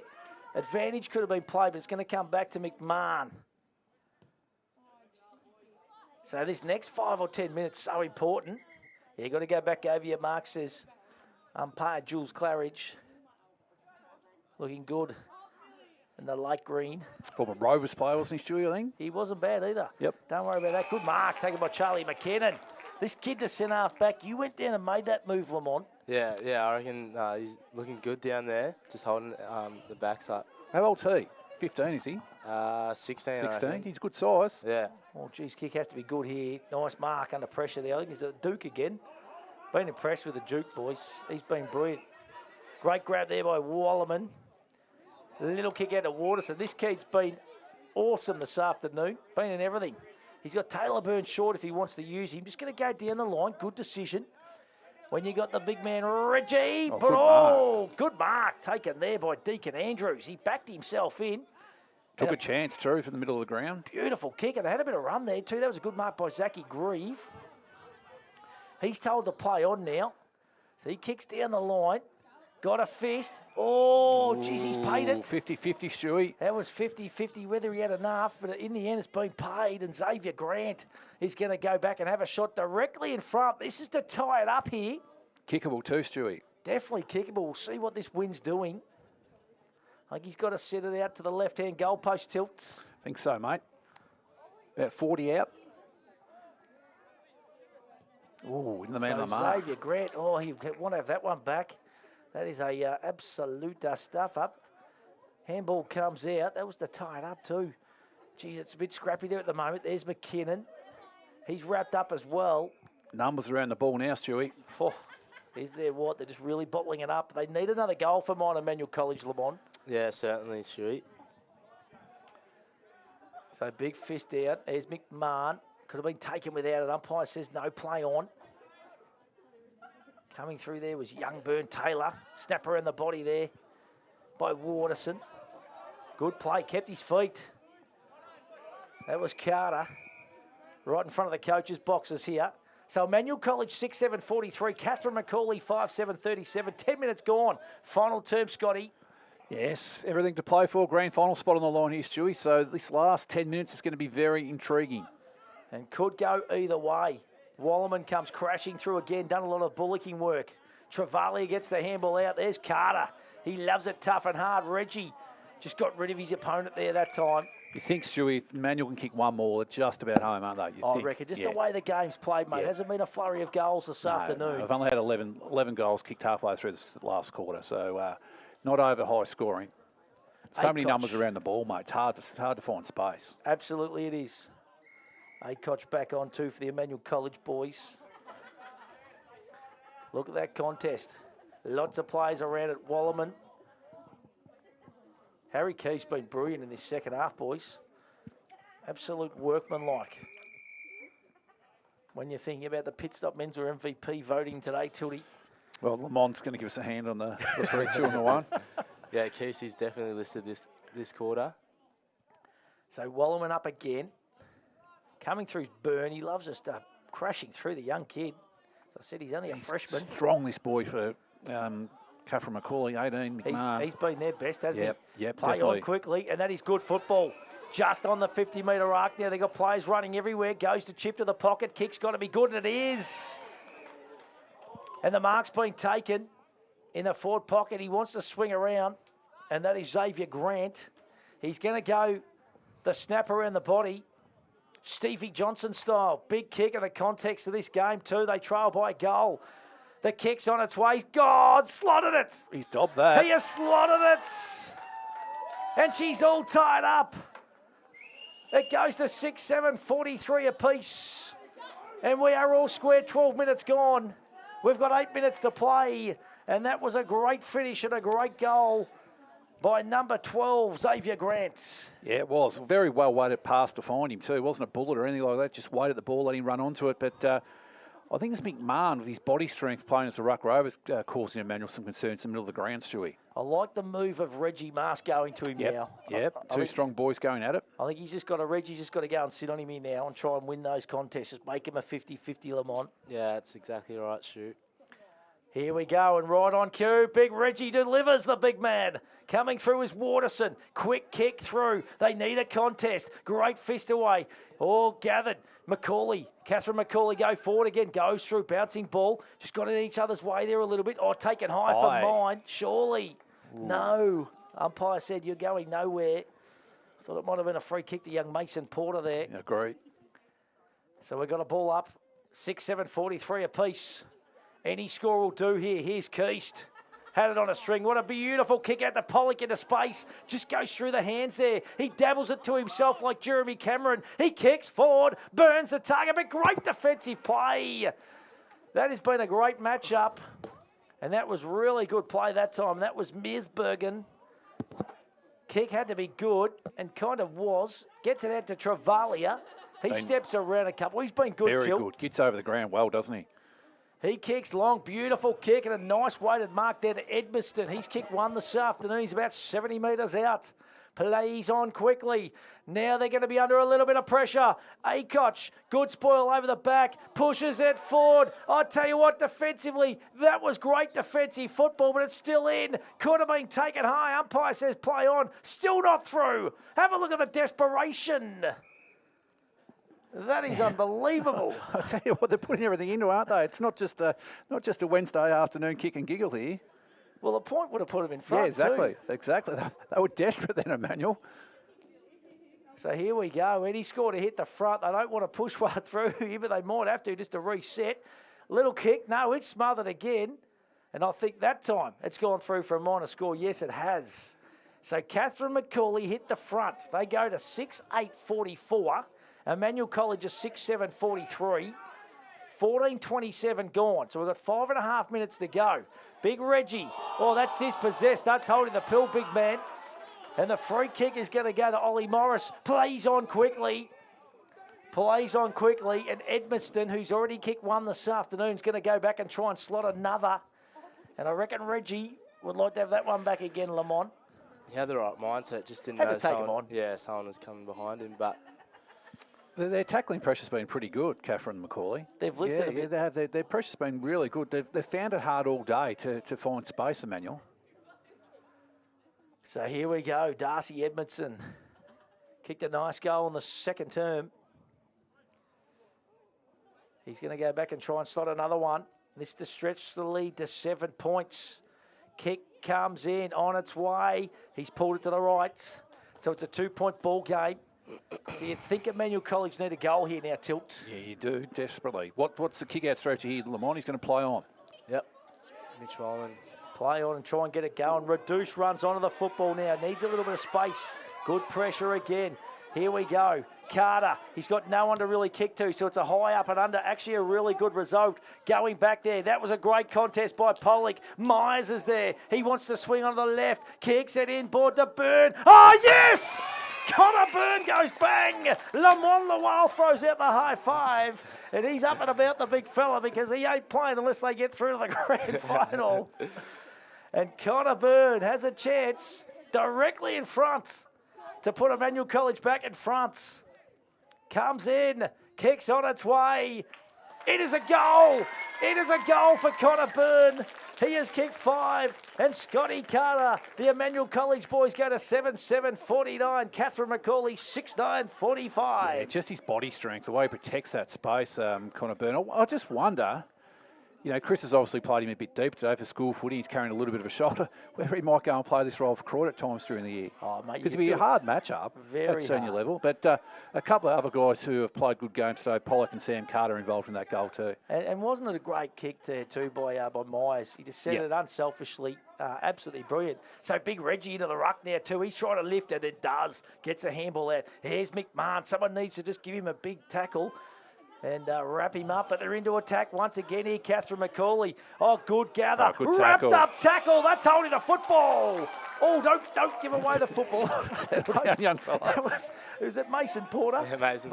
Advantage could have been played, but it's going to come back to McMahon. So this next 5 or 10 minutes so important. Yeah, you've got to go back over your mark, says umpire Jules Claridge. Looking good in the light green. Former Rovers player, wasn't he, Stewie, I think? He wasn't bad either. Yep. Don't worry about that. Good mark taken by Charlie McKinnon. This kid to centre-half back, you went down and made that move, Lamont. Yeah, I reckon he's looking good down there, just holding the backside. How old's he? 15, is he? 16, 16. He's good size. Yeah. Oh, geez, kick has to be good here. Nice mark under pressure there. I think he's a Duke again. Been impressed with the Duke, boys. He's been brilliant. Great grab there by Wallerman. Little kick out to Waterson. This kid's been awesome this afternoon. Been in everything. He's got Taylor Byrne short if he wants to use him. Just going to go down the line. Good decision. When you got the big man, Reggie. Good mark taken there by Deacon Andrews. He backed himself in. Took a chance, too, from the middle of the ground. Beautiful kick. And they had a bit of run there, too. That was a good mark by Zachy Grieve. He's told to play on now. So he kicks down the line. Got a fist. Oh, geez, he's paid it. 50-50, Stewie. That was 50-50, whether he had enough, but in the end it's been paid, and Xavier Grant is going to go back and have a shot directly in front. This is to tie it up here. Kickable too, Stewie. Definitely kickable. We'll see what this wind's doing. I think he's got to set it out to the left-hand goalpost tilt. I think so, mate. About 40 out. Oh, in the man of the mark. Xavier Grant, oh, he want to have that one back. That is a absolute stuff up. Handball comes out. That was to tie it up too. Geez, it's a bit scrappy there at the moment. There's McKinnon. He's wrapped up as well. Numbers around the ball now, Stewie. Oh, is there what? They're just really bottling it up. They need another goal for mine, Emmanuel College, Lamont. Yeah, certainly, Stewie. So big fist out. There's McMahon. Could have been taken without it. Umpire says no, play on. Coming through there was young Byrne Taylor. Snapper in the body there by Waterson. Good play, kept his feet. That was Carter. Right in front of the coach's boxes here. So Emmanuel College 6-7-43. Catherine McCauley 5-7-37. 10 minutes gone. Final term, Scotty. Yes, everything to play for. Grand final spot on the line here, Stewie. So this last 10 minutes is going to be very intriguing. And could go either way. Wallerman comes crashing through again, done a lot of bullocking work. Travaglia gets the handball out. There's Carter. He loves it tough and hard. Reggie just got rid of his opponent there that time. You think, Stewie, if Manuel can kick one more, they're just about home, aren't they? I reckon. Just the way the game's played, mate. Hasn't been a flurry of goals this afternoon. No, I've only had 11 goals kicked halfway through this last quarter, so not over high scoring. So many numbers around the ball, mate. It's hard to find space. Absolutely it is. Acoch back on too for the Emmanuel College boys. Look at that contest. Lots of players around it. Wallerman. Harry Key's been brilliant in this second half, boys. Absolute workmanlike. When you're thinking about the pit stop men's or MVP voting today, Tildy. Well, Lamont's going to give us a hand on the 3-2 and the 1. Yeah, Casey's definitely listed this quarter. So Wallerman up again. Coming through Burn. He loves us crashing through the young kid. As I said, he's only a freshman. Strong, this boy, for Catherine Macaulay, 18, McMahon. He's been their best, hasn't he? Yep, Play definitely. on quickly, and that is good football. Just on the 50-metre arc now. They've got players running everywhere. Goes to chip to the pocket. Kick's got to be good, and it is. And the mark's been taken in the forward pocket. He wants to swing around, and that is Xavier Grant. He's going to go the snap around the body. Stevie Johnson style. Big kick in the context of this game too. They trail by a goal. The kick's on its way. God, slotted it. He's dobbed that. He has slotted it. And she's all tied up. It goes to 6-7, 43 apiece. And we are all square, 12 minutes gone. We've got 8 minutes to play. And that was a great finish and a great goal by number 12, Xavier Grant. Yeah, it was. Very well weighted pass to find him too. It wasn't a bullet or anything like that. Just weighted the ball, let him run onto it. But I think it's McMahon with his body strength playing as the ruck rovers causing Emmanuel some concerns in the middle of the ground, Stewie. I like the move of Reggie Mars going to him now. Yep, two strong boys going at it. I think Reggie's just got to go and sit on him here now and try and win those contests. Just make him a 50-50 Lamont. Yeah, that's exactly right, Shoot. Here we go, and right on cue, Big Reggie delivers the big man. Coming through is Waterson. Quick kick through. They need a contest. Great fist away. All gathered. Macaulay, Catherine Macaulay go forward again. Goes through, bouncing ball. Just got in each other's way there a little bit. Oh, taken high for mine. Surely. Ooh. No. Umpire said you're going nowhere. I thought it might have been a free kick to young Mason Porter there. Yeah, great. So we've got a ball up. 6-7, 43 apiece. Any score will do here. Here's Keast. Had it on a string. What a beautiful kick out to Pollock into space. Just goes through the hands there. He dabbles it to himself like Jeremy Cameron. He kicks forward, burns the target, but great defensive play. That has been a great matchup. And that was really good play that time. That was Meersbergen. Kick had to be good and kind of was. Gets it out to Travalia. He steps around a couple. He's been good, Very good. Gets over the ground well, doesn't he? He kicks long, beautiful kick, and a nice weighted mark there to Edmiston. He's kicked one this afternoon. He's about 70 metres out. Plays on quickly. Now they're going to be under a little bit of pressure. Acoch, good spoil over the back, pushes it forward. I tell you what, defensively, that was great defensive football, but it's still in. Could have been taken high. Umpire says play on. Still not through. Have a look at the desperation. That is unbelievable. I tell you what, they're putting everything into, aren't they? It's not just a Wednesday afternoon kick and giggle here. Well, the point would have put him in front. Yeah, exactly, too. exactly. They were desperate then, Emmanuel. So here we go. Eddie scored to hit the front. They don't want to push one through here, but they might have to just to reset. Little kick. No, it's smothered again. And I think that time it's gone through for a minor score. Yes, it has. So Catherine Macaulay hit the front. They go to 6-8-44. Emmanuel College is 6-7-43. 14:27 gone. So we've got 5.5 minutes to go. Big Reggie. Oh, that's dispossessed. That's holding the pill, big man. And the free kick is going to go to Ollie Morris. Plays on quickly. Plays on quickly. And Edmiston, who's already kicked one this afternoon, is going to go back and try and slot another. And I reckon Reggie would like to have that one back again, Lamont. He had the right mindset. Just didn't had know to take him on. Yeah, someone was coming behind him, but... Their tackling pressure's been pretty good, Catherine and Macaulay. They've lifted a bit. Yeah, they have. Their pressure's been really good. They've found it hard all day to find space, Emmanuel. So here we go. Darcy Edmondson kicked a nice goal in the second term. He's going to go back and try and slot another one. This to stretch the lead to 7 points. Kick comes in on its way. He's pulled it to the right. So it's a 2-point ball game. So you'd think Emmanuel College need a goal here now, Tilt. Yeah, you do, desperately. What's the kick-out strategy here, Lamont? He's going to play on. Yep. Mitch Ryman. Play on and try and get it going. Radouche runs onto the football now. Needs a little bit of space. Good pressure again. Here we go. Carter, he's got no one to really kick to, so it's a high up and under. Actually a really good result. Going back there. That was a great contest by Pollock. Myers is there. He wants to swing on the left. Kicks it in. Board to Byrne. Oh, yes! Connor Byrne goes bang. Lamont Lawal throws out the high five. And he's up and about the big fella because he ain't playing unless they get through to the grand final. And Connor Byrne has a chance directly in front to put Emmanuel College back in front. Comes in, kicks on its way. It is a goal. It is a goal for Connor Byrne. He has kicked 5, and Scotty Carter, the Emmanuel College boys, go to 7-7-49. Catherine McCauley, 6-9-45. Yeah, just his body strength, the way he protects that space, Connor Byrne. I just wonder, you know, Chris has obviously played him a bit deep today for school footy. He's carrying a little bit of a shoulder, whether he might go and play this role for Croydon at times during the year. Oh, mate, because it'd be a hard matchup at senior level. But a couple of other guys who have played good games today, Pollock and Sam Carter, involved in that goal too. And wasn't it a great kick there too by Myers? He just sent it unselfishly. Absolutely brilliant. So big Reggie into the ruck now too. He's trying to lift it. It does. Gets a handball out. Here's McMahon. Someone needs to just give him a big tackle and wrap him up, but they're into attack once again here. Catherine McCauley. Oh, good gather. Oh, good Wrapped tackle. up tackle. That's holding the football. Oh, don't give away the football. Young fella. Was it Mason Porter? Yeah, Mason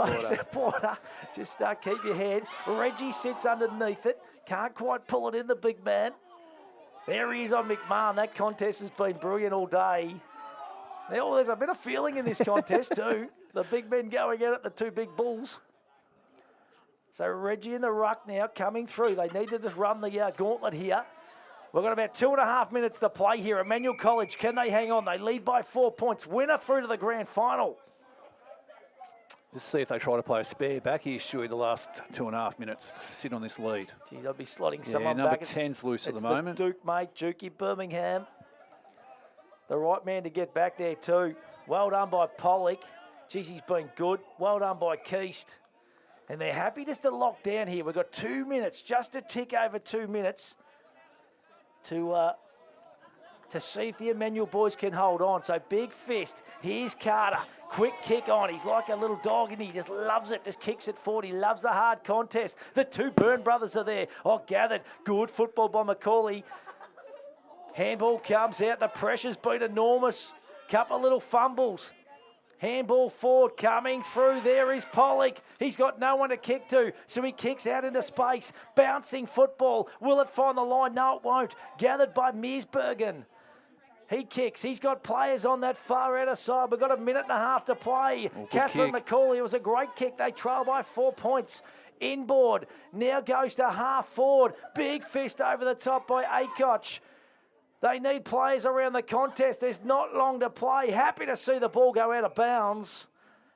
Porter. Just keep your head. Reggie sits underneath it. Can't quite pull it in, the big man. There he is on McMahon. That contest has been brilliant all day. Now, there's a bit of feeling in this contest too. The big men going out at the two big bulls. So Reggie in the ruck now coming through. They need to just run the gauntlet here. We've got about 2.5 minutes to play here. Emmanuel College, can they hang on? They lead by 4 points. Winner through to the grand final. Just see if they try to play a spare back here, Stewie, the last 2.5 minutes. Sit on this lead. Geez, I'll be slotting someone number back. 10's loose at the It's moment. the Duke, mate. Jukey Birmingham. The right man to get back there too. Well done by Pollock. Geez, he's been good. Well done by Keast. And they're happy just to lock down here. We've got 2 minutes, just to tick over 2 minutes to see if the Emmanuel boys can hold on. So big fist. Here's Carter. Quick kick on. He's like a little dog and he just loves it. Just kicks it forward. He loves the hard contest. The two Byrne brothers are there. Oh, gathered. Good football by McCauley. Handball comes out. The pressure's been enormous. Couple little fumbles. Handball forward coming through. There is Pollock. He's got no one to kick to, so he kicks out into space. Bouncing football. Will it find the line? No, it won't. Gathered by Meersbergen. He kicks. He's got players on that far outer side. We've got 1.5 minutes to play. Catherine McCauley, it was a great kick. They trail by 4 points. Inboard. Now goes to half forward. Big fist over the top by Acoch. They need players around the contest. There's not long to play. Happy to see the ball go out of bounds.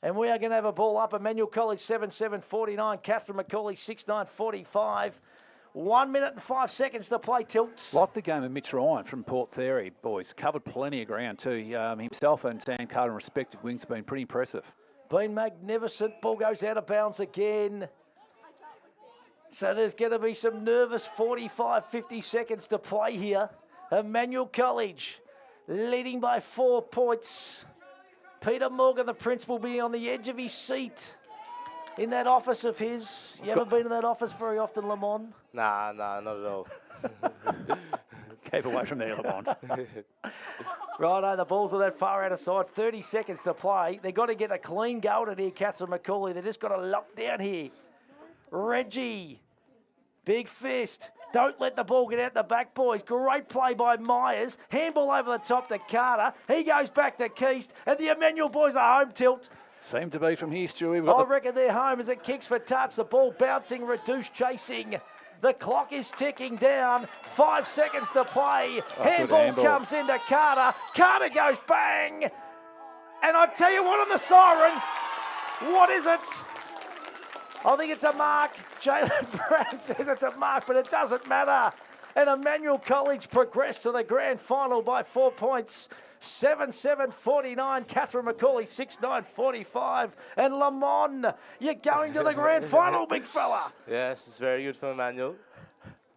And we are going to have a ball up. Emmanuel College 7-7-49. Catherine McCauley 6-9-45. 1 minute and 5 seconds to play, Tilts. Like the game of Mitch Ryan from Port Fairy, boys. Covered plenty of ground too. Himself and Sam Carter, respective wings, have been pretty impressive. Been magnificent. Ball goes out of bounds again. So there's going to be some nervous 45, 50 seconds to play here. Emmanuel College leading by 4 points. Peter Morgan, the principal, being on the edge of his seat in that office of his. You haven't been in that office very often, Lamont? Nah, not at all. Keep away from there, Lamont. Righto, the ball's on that far outer side. 30 seconds to play. They've got to get a clean goal at here, Catherine McCauley. They've just got to lock down here. Reggie, big fist. Don't let the ball get out the back, boys. Great play by Myers. Handball over the top to Carter. He goes back to Keast. And the Emmanuel boys are home, Tilt. Seem to be from here, Stewie. I reckon they're home as it kicks for touch. The ball bouncing, reduced, chasing. The clock is ticking down. 5 seconds to play. Handball comes into Carter. Carter goes bang. And I tell you what on the siren. What is it? I think it's a mark. Jalen Brown says it's a mark, but it doesn't matter. And Emmanuel College progressed to the grand final by 4 points. 7-7-49. Catherine McCauley 6-9-45. And Lamont, you're going to the grand final, big fella. Yes, it's very good for Emmanuel.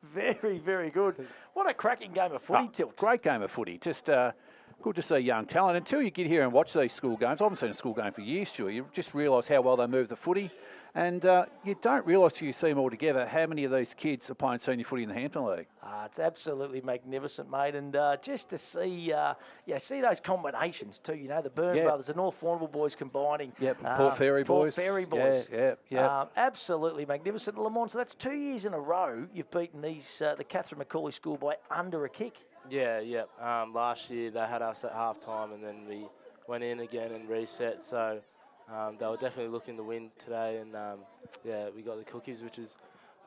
Very, very good. What a cracking game of footy, Tilt. Great game of footy. Just good to see young talent. Until you get here and watch these school games, I haven't seen a school game for years, Stewie. You just realise how well they move the footy. And you don't realise till you see them all together how many of these kids are playing senior footy in the Hampton League. It's absolutely magnificent, mate. And just to see, see those combinations too. You know, the Byrne brothers, the North Warrnambool boys combining. Yep, Port Fairy boys. Port Fairy boys. Yeah. Absolutely magnificent. Lamont, so that's 2 years in a row you've beaten the Catherine McCauley school by under a kick. Yeah. Last year they had us at half time, and then we went in again and reset. So they were definitely looking to win today, and yeah, we got the cookies, which is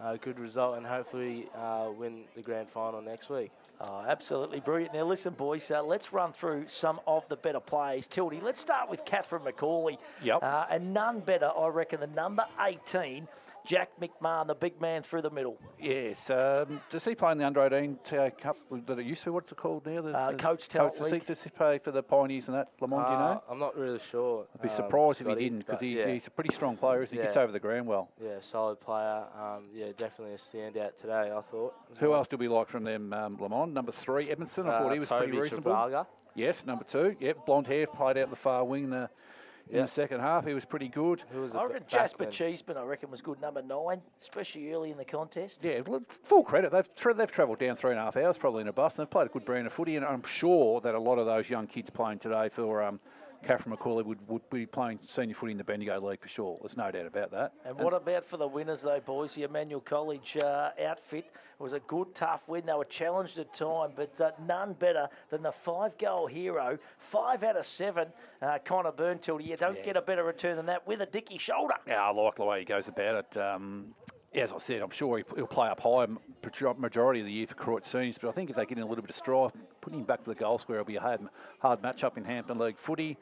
a good result, and hopefully win the grand final next week. Oh, absolutely brilliant. Now, listen, boys, let's run through some of the better plays. Tildy, let's start with Catherine McCauley. Yep. And none better, I reckon, than number 18, Jack McMahon, the big man through the middle. Yes. Does he play in the under-18 cup that it used to be? What's it called now? Coach Talent League. Does he play for the Pioneers and that? Lamont, do you know? I'm not really sure. I'd be surprised if he Scotty, didn't, because but he's a pretty strong player. He gets over the ground well. Yeah, solid player. Yeah, definitely a standout today, I thought. Who else do we like from them, Lamont? Number 3, Edmondson. I thought he was pretty reasonable. Travaga. Yes, number 2. Yep, blonde hair, played out the far wing in the second half. He was pretty good. I reckon Jasper Cheeseman, was good, number 9, especially early in the contest. Yeah, full credit. They've travelled down 3.5 hours probably in a bus, and they've played a good brand of footy, and I'm sure that a lot of those young kids playing today for Catherine McCauley would be playing senior footy in the Bendigo League for sure. There's no doubt about that. And what about for the winners, though, boys? The Emmanuel College outfit was a good, tough win. They were challenged at time, but none better than the 5-goal hero. 5 out of 7, Connor Burntildy. You don't get a better return than that with a dicky shoulder. Yeah, I like the way he goes about it. As I said, I'm sure he'll play up high majority of the year for Croydon Seniors, but I think if they get in a little bit of strife, putting him back to the goal square will be a hard match-up in Hampton League footy.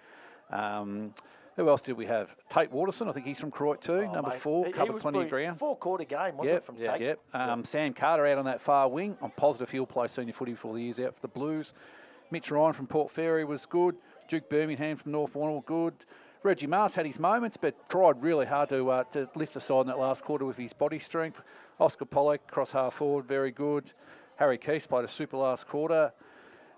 Who else did we have? Tate Waterson, I think he's from Croydon too, number 4, covered plenty of ground. 4-quarter game, wasn't it, from Tate? Yep. Sam Carter out on that far wing. I'm positive he'll play senior footy before the year's out for the Blues. Mitch Ryan from Port Fairy was good. Duke Birmingham from North Warrnambool, good. Reggie Mars had his moments, but tried really hard to lift the side in that last quarter with his body strength. Oscar Pollock, cross half forward, very good. Harry Keith played a super last quarter.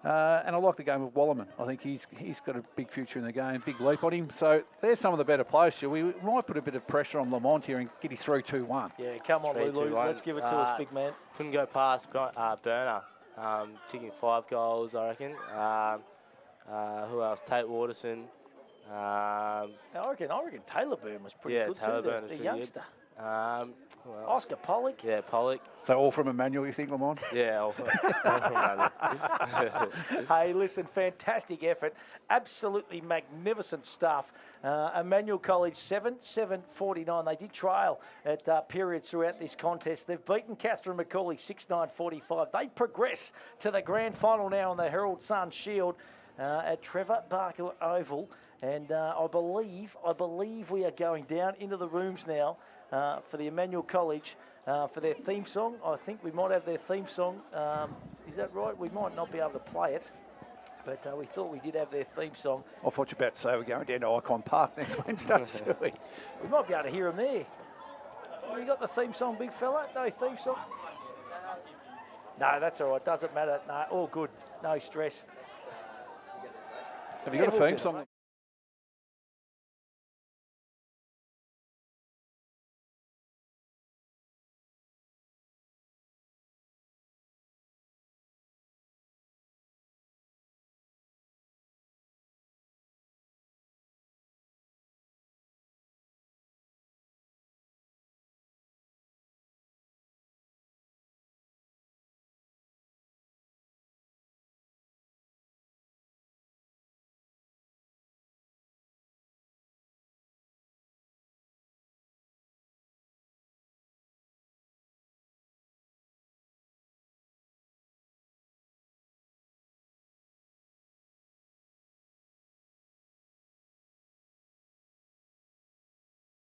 And I like the game of Wallerman. I think he's got a big future in the game, big leap on him. So there's some of the better players. We might put a bit of pressure on Lamont here and get his 3-2-1. Yeah, come on, Lulu. Let's give it to us, big man. Couldn't go past Burner, kicking 5 goals, I reckon. Who else? Tate Waterson. I reckon Taylor Bourne was pretty good Taylor too, Bourne the youngster. Oscar Pollock. Yeah, Pollock. So all from Emmanuel, you think, Lamont? Yeah, all from Emmanuel. Hey, listen, fantastic effort. Absolutely magnificent stuff. Emmanuel College 7-7-49. They did trail at periods throughout this contest. They've beaten Catherine McCauley 6-9-45. They progress to the grand final now on the Herald Sun Shield at Trevor Barker Oval. And I believe we are going down into the rooms now for the Emmanuel College for their theme song. I think we might have their theme song. Is that right? We might not be able to play it, but we thought we did have their theme song. I thought you were about to say we're going down to Icon Park next Wednesday, silly. We might be able to hear them there. You got the theme song, big fella? No theme song? No, that's all right. Doesn't matter. No, all good. No stress. Have you got a theme song?